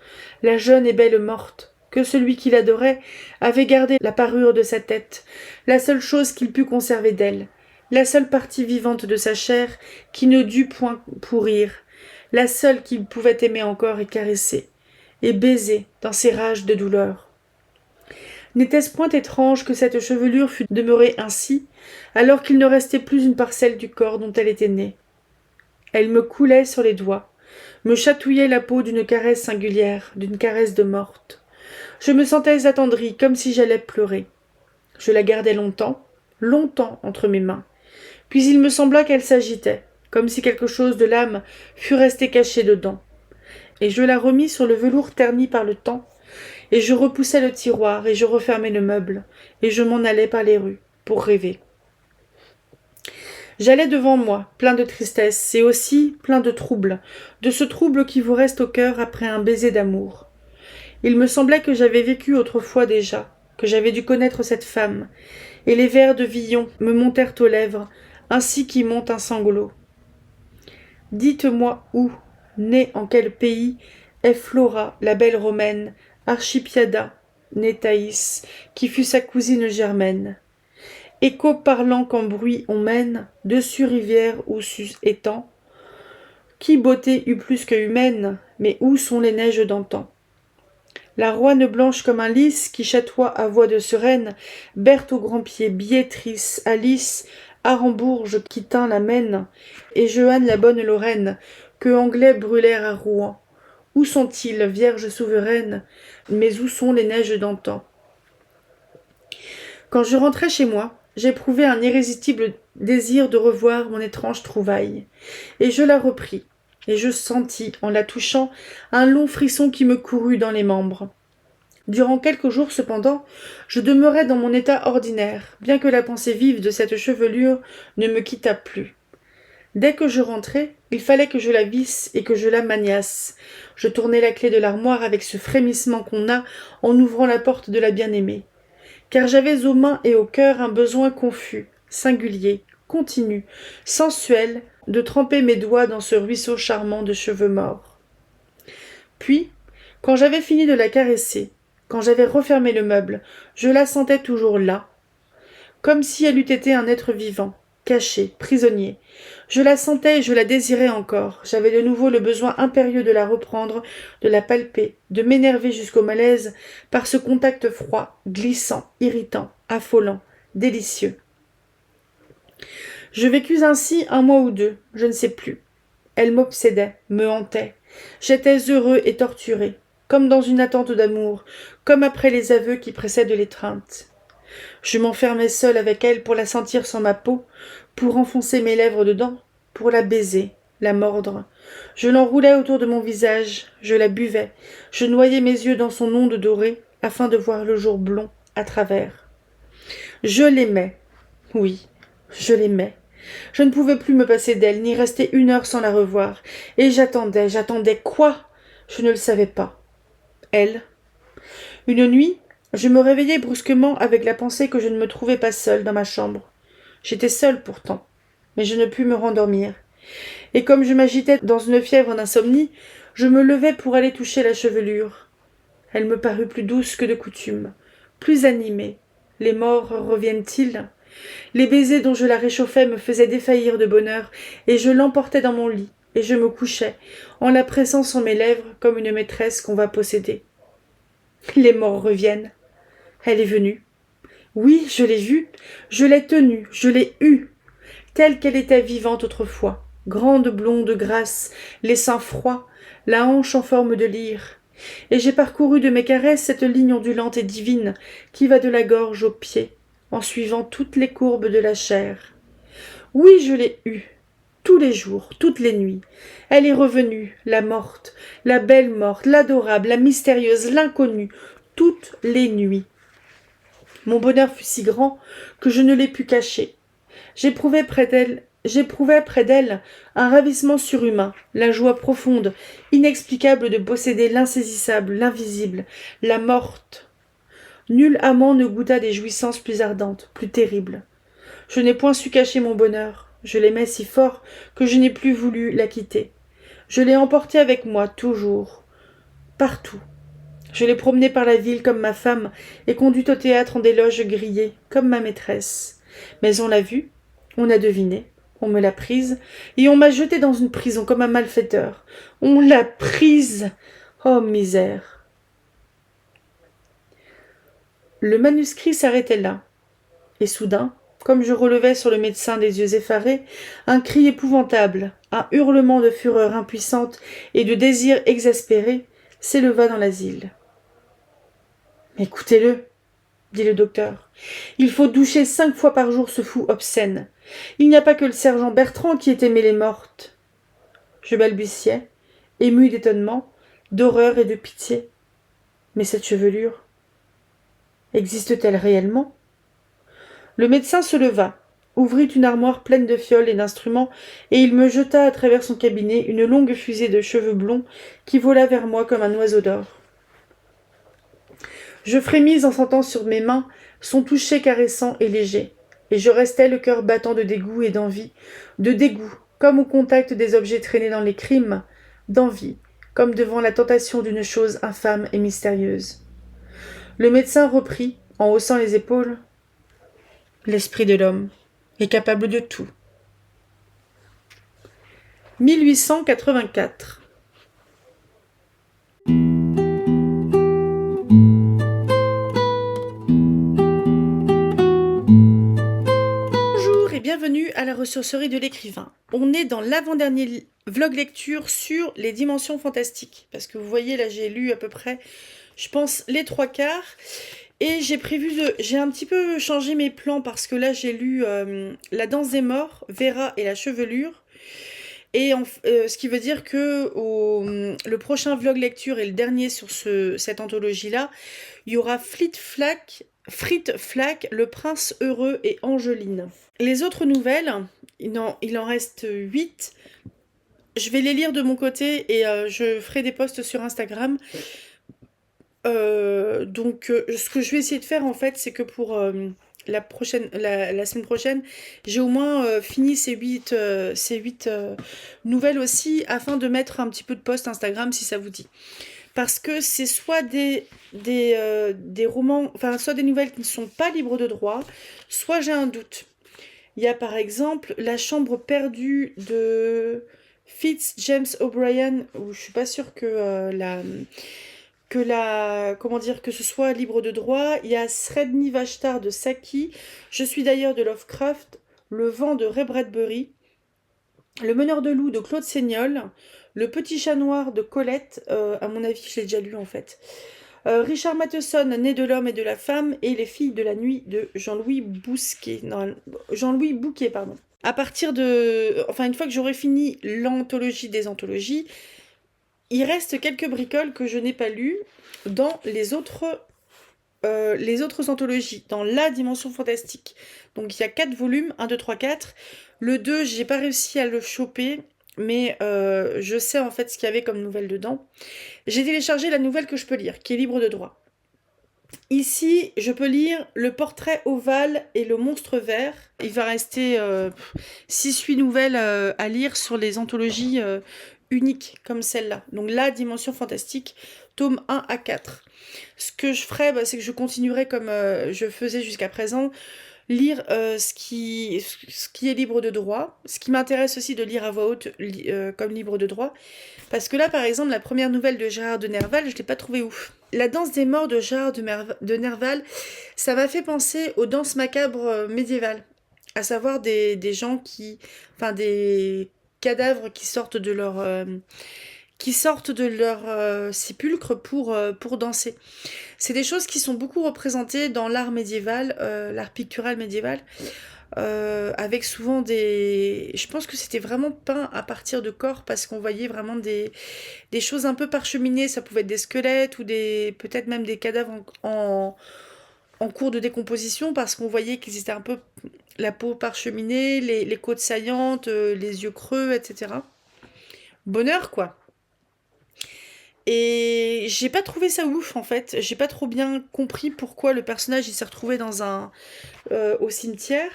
la jeune et belle morte, que celui qui l'adorait avait gardé la parure de sa tête, la seule chose qu'il pût conserver d'elle, la seule partie vivante de sa chair qui ne dut point pourrir, la seule qu'il pouvait aimer encore et caresser, et baiser dans ses rages de douleur? N'était-ce point étrange que cette chevelure fût demeurée ainsi, alors qu'il ne restait plus une parcelle du corps dont elle était née? Elle me coulait sur les doigts, me chatouillait la peau d'une caresse singulière, d'une caresse de morte. Je me sentais attendrie, comme si j'allais pleurer. Je la gardai longtemps, longtemps entre mes mains. Puis il me sembla qu'elle s'agitait, comme si quelque chose de l'âme fût resté caché dedans. Et je la remis sur le velours terni par le temps, et je repoussai le tiroir, et je refermai le meuble, et je m'en allai par les rues, pour rêver. J'allais devant moi, plein de tristesse, et aussi plein de trouble, de ce trouble qui vous reste au cœur après un baiser d'amour. Il me semblait que j'avais vécu autrefois déjà, que j'avais dû connaître cette femme, et les vers de Villon me montèrent aux lèvres, ainsi qu'y monte un sanglot. Dites-moi où, née en quel pays, est Flora, la belle romaine, Archipiada, née Thaïs, qui fut sa cousine germaine. Écho parlant qu'en bruit on mène, dessus rivière ou sus étang. Qui beauté eut plus que humaine, mais où sont les neiges d'antan? La roine blanche comme un lys, qui chatoie à voix de sereine, Berthe au grand pied, Biétrice, Alice, Arambourge qui tint la Maine, et Jehanne la bonne Lorraine, que Anglais brûlèrent à Rouen. Où sont-ils, vierges souveraines, mais où sont les neiges d'antan? Quand je rentrai chez moi, j'éprouvai un irrésistible désir de revoir mon étrange trouvaille, et je la repris, et je sentis, en la touchant, un long frisson qui me courut dans les membres. Durant quelques jours, cependant, je demeurai dans mon état ordinaire, bien que la pensée vive de cette chevelure ne me quittât plus. Dès que je rentrai, il fallait que je la visse et que je la maniasse. Je tournai la clef de l'armoire avec ce frémissement qu'on a en ouvrant la porte de la bien-aimée. Car j'avais aux mains et au cœur un besoin confus, singulier, continu, sensuel, de tremper mes doigts dans ce ruisseau charmant de cheveux morts. Puis, quand j'avais fini de la caresser, quand j'avais refermé le meuble, je la sentais toujours là, comme si elle eût été un être vivant, caché, prisonnier. Je la sentais et je la désirais encore. J'avais de nouveau le besoin impérieux de la reprendre, de la palper, de m'énerver jusqu'au malaise par ce contact froid, glissant, irritant, affolant, délicieux. Je vécus ainsi un mois ou deux, je ne sais plus. Elle m'obsédait, me hantait. J'étais heureux et torturé, comme dans une attente d'amour, comme après les aveux qui précèdent l'étreinte. Je m'enfermais seul avec elle pour la sentir sur ma peau, pour enfoncer mes lèvres dedans, pour la baiser, la mordre. Je l'enroulais autour de mon visage, je la buvais, je noyais mes yeux dans son onde dorée, afin de voir le jour blond à travers. Je l'aimais, oui, je l'aimais. Je ne pouvais plus me passer d'elle, ni rester une heure sans la revoir. Et j'attendais quoi? Je ne le savais pas. Elle. Une nuit, je me réveillai brusquement avec la pensée que je ne me trouvais pas seule dans ma chambre. J'étais seule pourtant, mais je ne pus me rendormir. Et comme je m'agitais dans une fièvre d'insomnie, je me levai pour aller toucher la chevelure. Elle me parut plus douce que de coutume, plus animée. Les morts reviennent-ils? Les baisers dont je la réchauffais me faisaient défaillir de bonheur, et je l'emportais dans mon lit, et je me couchais, en la pressant sur mes lèvres comme une maîtresse qu'on va posséder. Les morts reviennent. Elle est venue. Oui, je l'ai vue, je l'ai tenue, je l'ai eue, telle qu'elle était vivante autrefois, grande blonde grasse, les seins froids, la hanche en forme de lyre. Et j'ai parcouru de mes caresses cette ligne ondulante et divine qui va de la gorge aux pieds, en suivant toutes les courbes de la chair. Oui, je l'ai eue, tous les jours, toutes les nuits. Elle est revenue, la morte, la belle morte, l'adorable, la mystérieuse, l'inconnue, toutes les nuits. Mon bonheur fut si grand que je ne l'ai pu cacher. J'éprouvais près d'elle un ravissement surhumain, la joie profonde, inexplicable de posséder l'insaisissable, l'invisible, la morte. Nul amant ne goûta des jouissances plus ardentes, plus terribles. Je n'ai point su cacher mon bonheur. Je l'aimais si fort que je n'ai plus voulu la quitter. Je l'ai emportée avec moi, toujours, partout. Je l'ai promenée par la ville comme ma femme et conduite au théâtre en des loges grillées, comme ma maîtresse. Mais on l'a vue, on a deviné, on me l'a prise, et on m'a jetée dans une prison comme un malfaiteur. On l'a prise. Oh, misère. Le manuscrit s'arrêtait là, et soudain, comme je relevais sur le médecin des yeux effarés, un cri épouvantable, un hurlement de fureur impuissante et de désir exaspéré s'éleva dans l'asile. « Écoutez-le, dit le docteur. Il faut doucher 5 fois par jour ce fou obscène. Il n'y a pas que le sergent Bertrand qui ait aimé les mortes. » Je balbutiai, ému d'étonnement, d'horreur et de pitié. Mais cette chevelure, existe-t-elle réellement ? Le médecin se leva, ouvrit une armoire pleine de fioles et d'instruments, et il me jeta à travers son cabinet une longue fusée de cheveux blonds qui vola vers moi comme un oiseau d'or. Je frémis en sentant sur mes mains son toucher caressant et léger, et je restais le cœur battant de dégoût et d'envie, de dégoût, comme au contact des objets traînés dans les crimes, d'envie, comme devant la tentation d'une chose infâme et mystérieuse. Le médecin reprit, en haussant les épaules. L'esprit de l'homme est capable de tout. 1884. Bonjour et bienvenue à la ressourcerie de l'écrivain. On est dans l'avant-dernier vlog lecture sur les dimensions fantastiques. Parce que vous voyez, là j'ai lu à peu près, je pense, les 3/4. Et j'ai un petit peu changé mes plans parce que là j'ai lu La danse des morts, Vera et la chevelure. Et ce qui veut dire que le prochain vlog lecture et le dernier sur cette anthologie-là, il y aura Frit Flack, Le Prince Heureux et Angeline. Les autres nouvelles, il en reste 8. Je vais les lire de mon côté et je ferai des posts sur Instagram. Donc ce que je vais essayer de faire en fait, c'est que pour la semaine prochaine, j'ai au moins fini ces 8 nouvelles aussi, afin de mettre un petit peu de post Instagram si ça vous dit. Parce que c'est soit des romans, enfin soit des nouvelles qui ne sont pas libres de droit, soit j'ai un doute. Il y a par exemple La chambre perdue de James O'Brien, où je suis pas sûre que que ce soit libre de droit. Il y a Sredni Vashtar de Saki, Je suis d'ailleurs de Lovecraft, Le vent de Ray Bradbury, Le meneur de loup de Claude Seignol, Le petit chat noir de Colette, à mon avis je l'ai déjà lu en fait, Richard Matheson, Né de l'homme et de la femme, et Les filles de la nuit de Jean-Louis Bouquet, pardon. À partir de... Enfin, une fois que j'aurai fini l'anthologie des anthologies, il reste quelques bricoles que je n'ai pas lues dans les autres anthologies, dans la dimension fantastique. Donc il y a 4 volumes, 1, 2, 3, 4. Le 2, j'ai pas réussi à le choper, mais je sais en fait ce qu'il y avait comme nouvelle dedans. J'ai téléchargé la nouvelle que je peux lire, qui est libre de droit. Ici, je peux lire Le portrait ovale et Le monstre vert. Il va rester 6-8 nouvelles à lire sur les anthologies uniques comme celle-là. Donc la dimension fantastique, tome 1 à 4. Ce que je ferai, c'est que je continuerai comme je faisais jusqu'à présent, lire ce qui est libre de droit. Ce qui m'intéresse aussi de lire à voix haute comme libre de droit. Parce que là, par exemple, la première nouvelle de Gérard de Nerval, je ne l'ai pas trouvée ouf. La danse des morts de Gérard de Nerval, ça m'a fait penser aux danses macabres médiévales. À savoir des gens qui... Enfin, des cadavres qui sortent de leur sépulcre pour danser. C'est des choses qui sont beaucoup représentées dans l'art médiéval, l'art pictural médiéval, avec souvent je pense que c'était vraiment peint à partir de corps, parce qu'on voyait vraiment des choses un peu parcheminées. Ça pouvait être des squelettes ou peut-être même des cadavres en cours de décomposition parce qu'on voyait qu'ils étaient un peu la peau parcheminée, les côtes saillantes, les yeux creux, etc. Bonheur, quoi. Et j'ai pas trouvé ça ouf, en fait. J'ai pas trop bien compris pourquoi le personnage il s'est retrouvé au cimetière.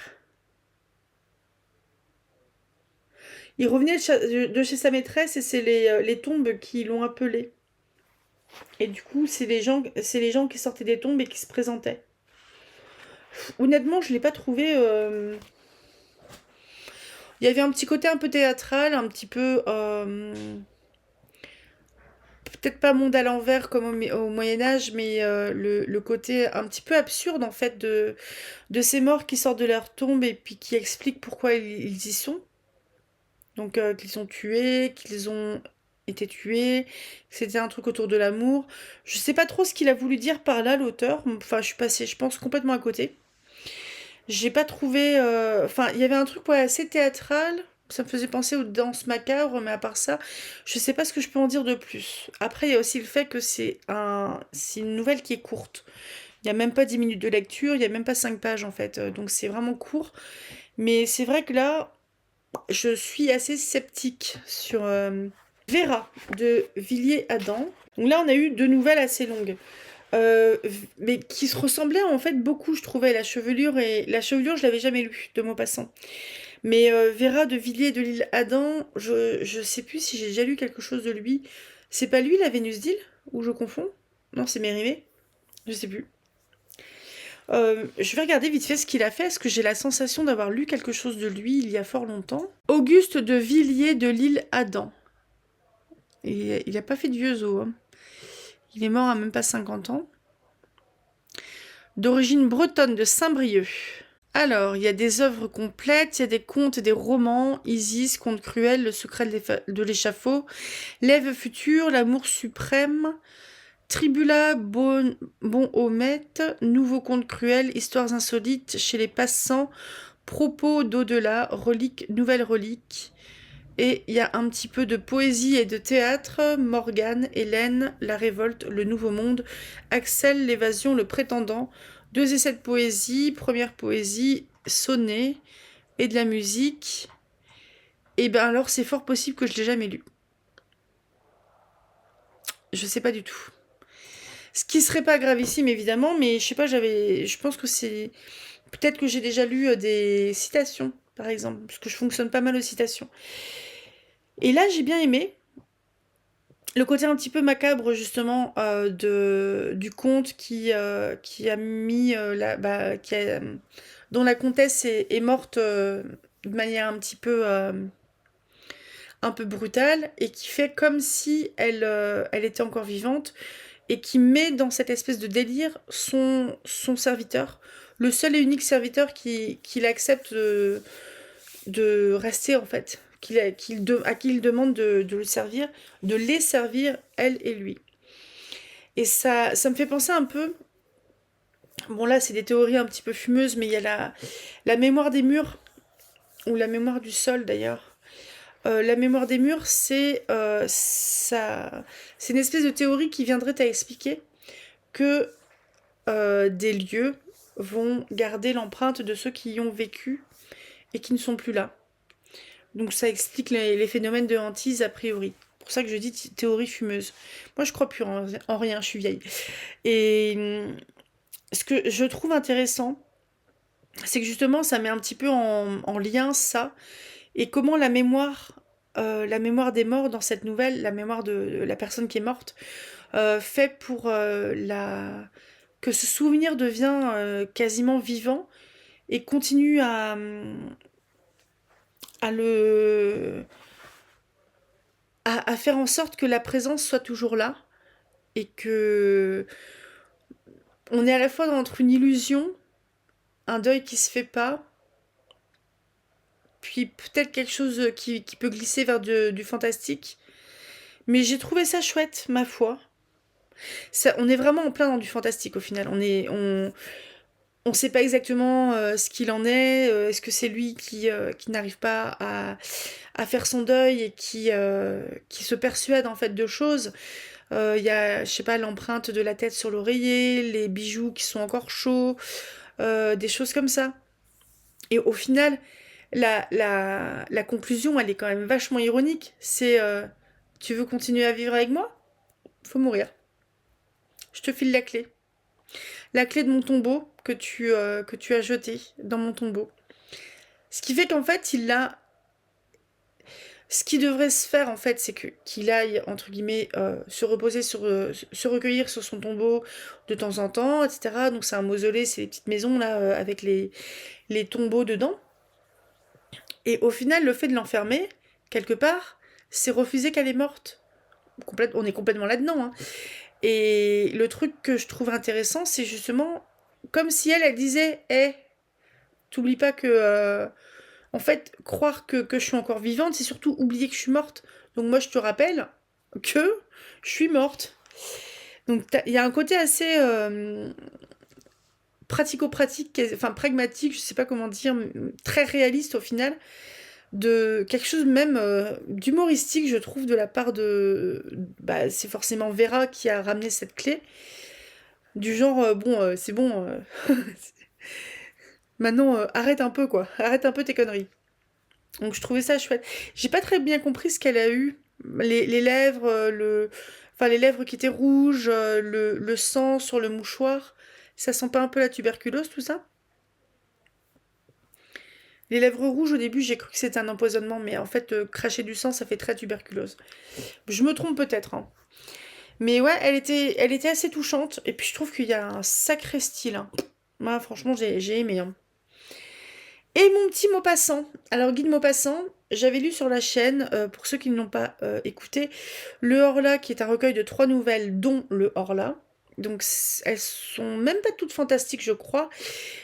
Il revenait de chez sa maîtresse et c'est les tombes qui l'ont appelé. Et du coup, c'est les gens qui sortaient des tombes et qui se présentaient. Honnêtement, je l'ai pas trouvé. Il y avait un petit côté un peu théâtral, un petit peu. Peut-être pas monde à l'envers comme au Moyen-Âge, mais le côté un petit peu absurde en fait de ces morts qui sortent de leur tombe et puis qui expliquent pourquoi ils y sont. Donc qu'ils sont tués, qu'ils ont été tués, que c'était un truc autour de l'amour. Je sais pas trop ce qu'il a voulu dire par là, l'auteur. Enfin, je suis passée, je pense, complètement à côté. J'ai pas trouvé. Enfin, il y avait un truc ouais, assez théâtral. Ça me faisait penser aux danses macabres, mais à part ça, je sais pas ce que je peux en dire de plus. Après, il y a aussi le fait que c'est une nouvelle qui est courte. Il y a même pas 10 minutes de lecture, il y a même pas 5 pages en fait. Donc c'est vraiment court. Mais c'est vrai que là, je suis assez sceptique sur Vera de Villiers-Adam. Donc là, on a eu deux nouvelles assez longues. Mais qui se ressemblaient en fait beaucoup, je trouvais, la chevelure, je l'avais jamais lue, de Maupassant. Mais Vera de Villiers de l'île Adam, je sais plus si j'ai déjà lu quelque chose de lui. C'est pas lui, la Vénus d'île? Ou je confonds? Non, c'est Mérimée? Je sais plus. Je vais regarder vite fait ce qu'il a fait, parce que j'ai la sensation d'avoir lu quelque chose de lui il y a fort longtemps. Auguste de Villiers de l'île Adam. Il a pas fait de vieux os, hein. Il est mort à même pas 50 ans. D'origine bretonne de Saint-Brieuc. Alors, il y a des œuvres complètes, il y a des contes et des romans, Isis, Conte cruel, Le secret de l'échafaud, L'Ève future, L'amour suprême, Tribula, bon Homet, Nouveau conte cruel, Histoires insolites chez les passants, Propos d'au-delà, Reliques, nouvelles reliques. Et il y a un petit peu de poésie et de théâtre, Morgane, Hélène, La révolte, Le nouveau monde, Axel, L'évasion, Le prétendant, 2 essais de poésie, première poésie, sonnet, et de la musique. Et ben alors c'est fort possible que je l'ai jamais lu. Je sais pas du tout. Ce qui serait pas gravissime évidemment, mais je sais pas, je pense que c'est... Peut-être que j'ai déjà lu des citations, par exemple, parce que je fonctionne pas mal aux citations. Et là j'ai bien aimé, le côté un petit peu macabre justement du conte qui a mis dont la comtesse est morte de manière un peu brutale et qui fait comme si elle était encore vivante et qui met dans cette espèce de délire son serviteur, le seul et unique serviteur qui accepte de rester en fait, à qui il demande de le servir, de les servir, elle et lui. Et ça me fait penser un peu, bon là c'est des théories un petit peu fumeuses, mais il y a la mémoire des murs, ou la mémoire du sol d'ailleurs. La mémoire des murs, c'est une espèce de théorie qui viendrait à expliquer que des lieux vont garder l'empreinte de ceux qui y ont vécu et qui ne sont plus là. Donc ça explique les phénomènes de hantise a priori. C'est pour ça que je dis théorie fumeuse. Moi je crois plus en rien, je suis vieille. Et ce que je trouve intéressant, c'est que justement ça met un petit peu en lien ça, et comment la mémoire des morts dans cette nouvelle, la mémoire de la personne qui est morte, fait pour que ce souvenir devient quasiment vivant et continue à faire en sorte que la présence soit toujours là et que on est à la fois entre une illusion, un deuil qui se fait pas, puis peut-être quelque chose qui peut glisser vers du fantastique. Mais j'ai trouvé ça chouette, ma foi. On est vraiment en plein dans du fantastique au final. On sait pas exactement ce qu'il en est. Est-ce que c'est lui qui n'arrive pas à faire son deuil et qui se persuade en fait de choses. Il y a, je sais pas, l'empreinte de la tête sur l'oreiller, les bijoux qui sont encore chauds, des choses comme ça. Et au final, la conclusion, elle est quand même vachement ironique. C'est tu veux continuer à vivre avec moi? Faut mourir. Je te file la clé. La clé de mon tombeau que tu as jeté dans mon tombeau. Ce qui fait qu'en fait, il a. Ce qui devrait se faire, en fait, c'est qu'il aille, entre guillemets, se reposer se recueillir sur son tombeau de temps en temps, etc. Donc c'est un mausolée, c'est les petites maisons, là, avec les tombeaux dedans. Et au final, le fait de l'enfermer, quelque part, c'est refuser qu'elle est morte. On est complètement là-dedans, hein. Et le truc que je trouve intéressant, c'est justement comme si elle disait, hé, t'oublies pas que... en fait, croire que je suis encore vivante, c'est surtout oublier que je suis morte. Donc moi, je te rappelle que je suis morte. Donc il y a un côté assez pratico-pratique, enfin pragmatique, je sais pas comment dire, très réaliste au final, de quelque chose même d'humoristique, je trouve, de la part de... Bah, c'est forcément Vera qui a ramené cette clé. Du genre, c'est bon, maintenant, arrête un peu, quoi. Arrête un peu tes conneries. Donc je trouvais ça chouette. J'ai pas très bien compris ce qu'elle a eu. Les lèvres, enfin les lèvres qui étaient rouges, le sang sur le mouchoir. Ça sent pas un peu la tuberculose, tout ça? Les lèvres rouges, au début, j'ai cru que c'était un empoisonnement, mais en fait, cracher du sang, ça fait très tuberculose. Je me trompe peut-être, hein. Mais ouais, elle était assez touchante. Et puis je trouve qu'il y a un sacré style, hein. Moi, franchement, j'ai aimé, hein. Et mon petit Maupassant. Alors, Guy de Maupassant, j'avais lu sur la chaîne, pour ceux qui ne l'ont pas écouté, Le Horla, qui est un recueil de 3 nouvelles, dont Le Horla. Donc, elles sont même pas toutes fantastiques, je crois.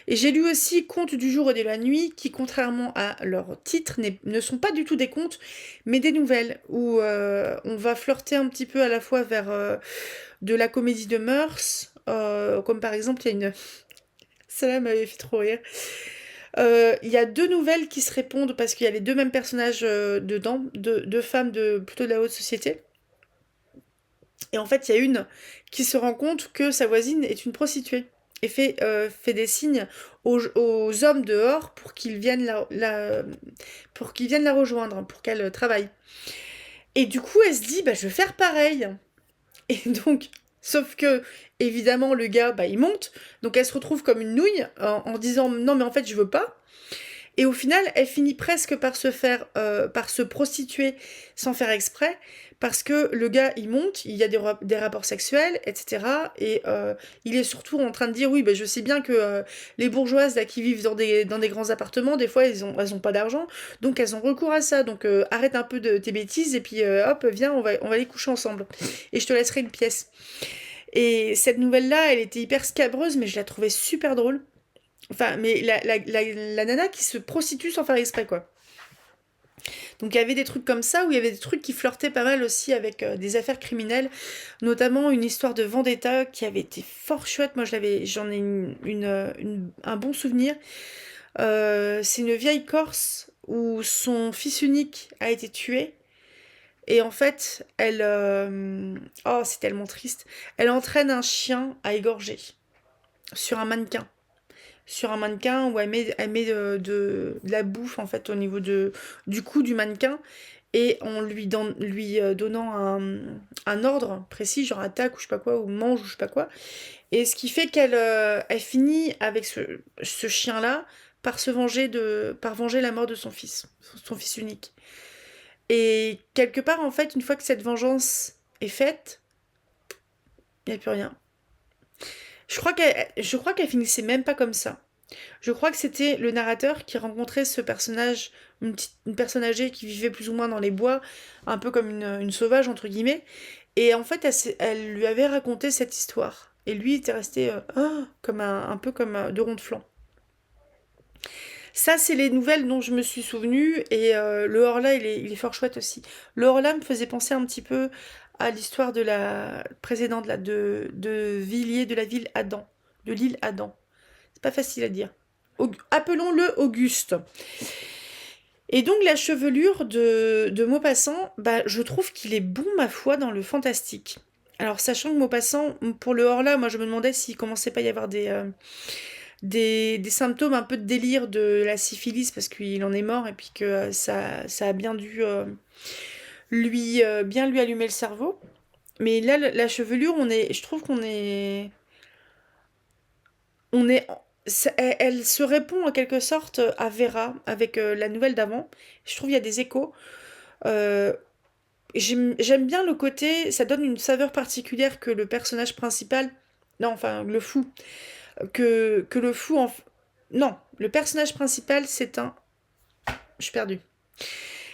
Et j'ai lu aussi Contes du jour et de la nuit, qui, contrairement à leur titre, ne sont pas du tout des contes, mais des nouvelles, où on va flirter un petit peu à la fois vers de la comédie de mœurs, comme par exemple, il y a une... Celle-là m'avait fait trop rire. Il y a deux nouvelles qui se répondent parce qu'il y a les deux mêmes personnages dedans, deux femmes de plutôt de la haute société. Et en fait, il y a une qui se rend compte que sa voisine est une prostituée et fait des signes aux hommes dehors pour qu'ils viennent pour qu'ils viennent la rejoindre, pour qu'elle travaille. Et du coup, elle se dit, bah, je vais faire pareil. Et donc, sauf que, évidemment, le gars, bah, il monte. Donc, elle se retrouve comme une nouille en disant, non, mais en fait, je veux pas. Et au final, elle finit presque par se prostituer sans faire exprès, parce que le gars, il monte, il y a des rapports sexuels, etc. Et il est surtout en train de dire, oui, ben, je sais bien que les bourgeoises là qui vivent dans des grands appartements, des fois, elles ont pas d'argent, donc elles ont recours à ça. Donc arrête un peu de tes bêtises et puis hop, viens, on va aller coucher ensemble. Et je te laisserai une pièce. Et cette nouvelle-là, elle était hyper scabreuse, mais je la trouvais super drôle. Enfin, mais la nana qui se prostitue sans faire exprès, quoi. Donc il y avait des trucs comme ça, où il y avait des trucs qui flirtaient pas mal aussi avec des affaires criminelles, notamment une histoire de vendetta qui avait été fort chouette. Moi, j'en ai un bon souvenir. C'est une vieille Corse où son fils unique a été tué. Et en fait, oh, c'est tellement triste. Elle entraîne un chien à égorger sur un mannequin. Où elle met de la bouffe en fait au niveau du cou du mannequin et en lui donnant un ordre précis, genre attaque ou je sais pas quoi, ou mange ou je sais pas quoi. Et ce qui fait elle finit avec ce chien-là par venger la mort de son fils unique. Et quelque part, en fait, une fois que cette vengeance est faite, il n'y a plus rien. Je crois qu'elle finissait même pas comme ça. Je crois que c'était le narrateur qui rencontrait ce personnage, une personne âgée qui vivait plus ou moins dans les bois, un peu comme une sauvage, entre guillemets. Et en fait, elle lui avait raconté cette histoire. Et lui était resté comme un peu comme de rond de flanc. Ça, c'est les nouvelles dont je me suis souvenue. Et le Horla, il est fort chouette aussi. Le Horla me faisait penser un petit peu à l'histoire de la précédente, là, de Villiers, de la ville Adam. De l'île Adam. C'est pas facile à dire. Appelons-le Auguste. Et donc la chevelure de Maupassant, bah, je trouve qu'il est bon, ma foi, dans le fantastique. Alors, sachant que Maupassant, pour le Horla, moi je me demandais s'il commençait pas à y avoir des symptômes un peu de délire de la syphilis parce qu'il en est mort et puis que ça a bien dû bien lui allumer le cerveau. Mais là, la chevelure, je trouve on est, elle se répond en quelque sorte à Vera avec la nouvelle d'avant. Je trouve il y a des échos. Euh, j'aime bien le côté, ça donne une saveur particulière que le personnage principal, non, enfin le fou, que le fou non, le personnage principal c'est un, je suis perdue.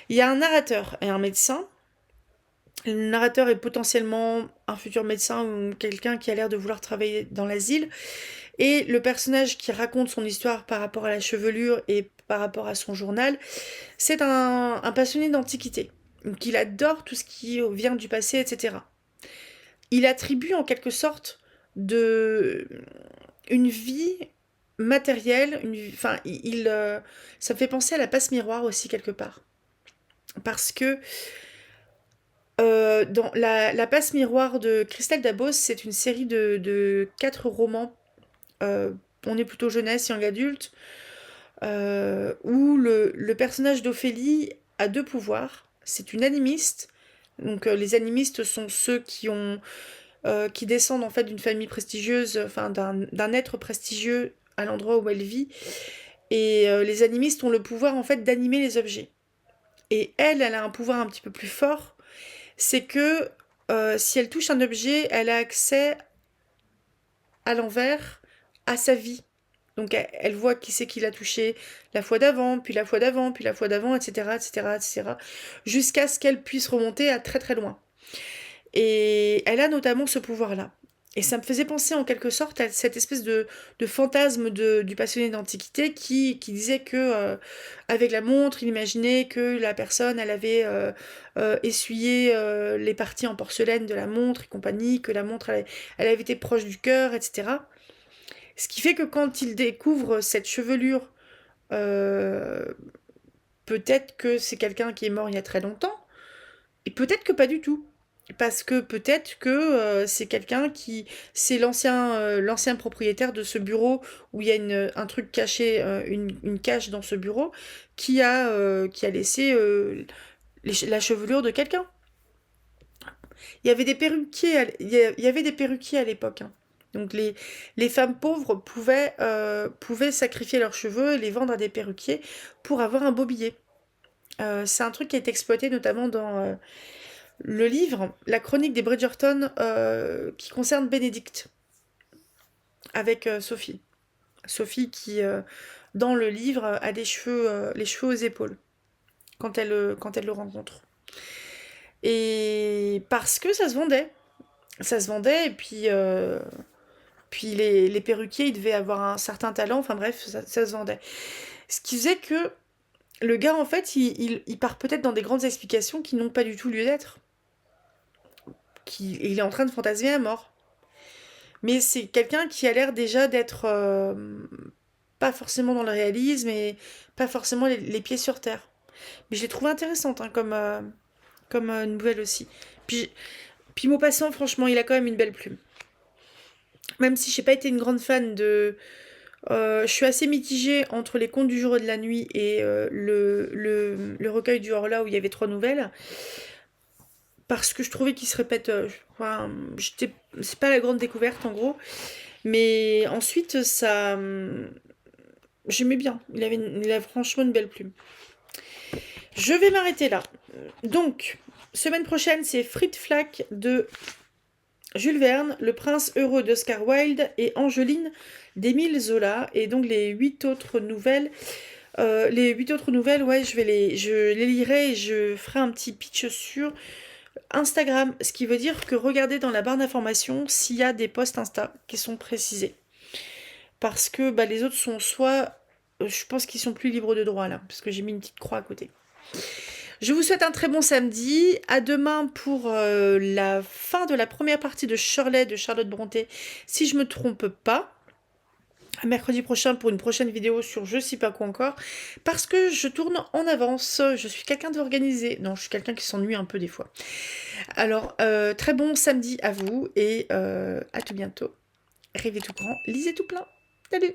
Il y a un narrateur et un médecin. Le narrateur est potentiellement un futur médecin ou quelqu'un qui a l'air de vouloir travailler dans l'asile. Et le personnage qui raconte son histoire par rapport à la chevelure et par rapport à son journal, c'est un passionné d'antiquité. Donc il adore tout ce qui vient du passé, etc. Il attribue en quelque sorte de une vie matérielle, enfin, ça me fait penser à la passe miroir aussi quelque part. Parce que dans la passe miroir de Christelle Dabos, c'est une série de 4 romans. On est plutôt jeunesse, young adulte, où le personnage d'Ophélie a 2 pouvoirs. C'est une animiste. Donc les animistes sont ceux qui descendent en fait d'une famille prestigieuse, enfin d'un être prestigieux à l'endroit où elle vit. Et les animistes ont le pouvoir en fait d'animer les objets. Et elle a un pouvoir un petit peu plus fort, c'est que si elle touche un objet, elle a accès à l'envers à sa vie. Donc elle voit qui c'est qui l'a touché la fois d'avant, puis la fois d'avant, puis la fois d'avant, etc., etc., etc., jusqu'à ce qu'elle puisse remonter à très très loin. Et elle a notamment ce pouvoir-là. Et ça me faisait penser en quelque sorte à cette espèce de fantasme du passionné d'antiquité qui disait que avec la montre, il imaginait que la personne, elle avait essuyé les parties en porcelaine de la montre et compagnie, que la montre, elle avait été proche du cœur, etc. Ce qui fait que quand il découvre cette chevelure, euh, peut-être que c'est quelqu'un qui est mort il y a très longtemps, et peut-être que pas du tout. Parce que peut-être que c'est quelqu'un qui... C'est l'ancien propriétaire de ce bureau où il y a un truc caché, une cache dans ce bureau, qui a laissé la chevelure de quelqu'un. Il y avait des perruquiers, il y avait des perruquiers à l'époque, hein. Donc les femmes pauvres pouvaient sacrifier leurs cheveux et les vendre à des perruquiers pour avoir un beau billet. C'est un truc qui est exploité notamment dans le livre, la chronique des Bridgerton, qui concerne Bénédicte, avec Sophie. Sophie qui, dans le livre, a les cheveux aux épaules quand elle le rencontre. Et parce que ça se vendait. Ça se vendait, et puis les perruquiers, ils devaient avoir un certain talent, enfin bref, ça se vendait. Ce qui faisait que le gars, en fait, il part peut-être dans des grandes explications qui n'ont pas du tout lieu d'être. Il est en train de fantasmer à mort. Mais c'est quelqu'un qui a l'air déjà d'être pas forcément dans le réalisme et pas forcément les pieds sur terre. Mais je l'ai trouvé intéressante, hein, comme nouvelle aussi. Puis Maupassant, franchement, il a quand même une belle plume. Même si j'ai pas été une grande fan de... je suis assez mitigée entre les contes du jour et de la nuit et le recueil du Horla où il y avait 3 nouvelles. Parce que je trouvais qu'il se répète. Enfin, c'est pas la grande découverte en gros. Mais ensuite, ça. J'aimais bien. Il a franchement une belle plume. Je vais m'arrêter là. Donc, semaine prochaine, c'est Frites Flack de Jules Verne, Le Prince heureux d'Oscar Wilde et Angeline d'Émile Zola. Et donc, les 8 autres nouvelles. Ouais, je les lirai et je ferai un petit pitch sur Instagram, ce qui veut dire que regardez dans la barre d'informations s'il y a des posts Insta qui sont précisés. Parce que bah, les autres sont soit... je pense qu'ils sont plus libres de droit là, parce que j'ai mis une petite croix à côté. Je vous souhaite un très bon samedi. À demain pour la fin de la première partie de Shirley de Charlotte Brontë, si je me trompe pas. à mercredi prochain pour une prochaine vidéo sur je sais pas quoi encore, parce que je tourne en avance, je suis quelqu'un d'organisé, non je suis quelqu'un qui s'ennuie un peu des fois. Alors très bon samedi à vous et à tout bientôt. Rêvez tout grand, lisez tout plein, salut.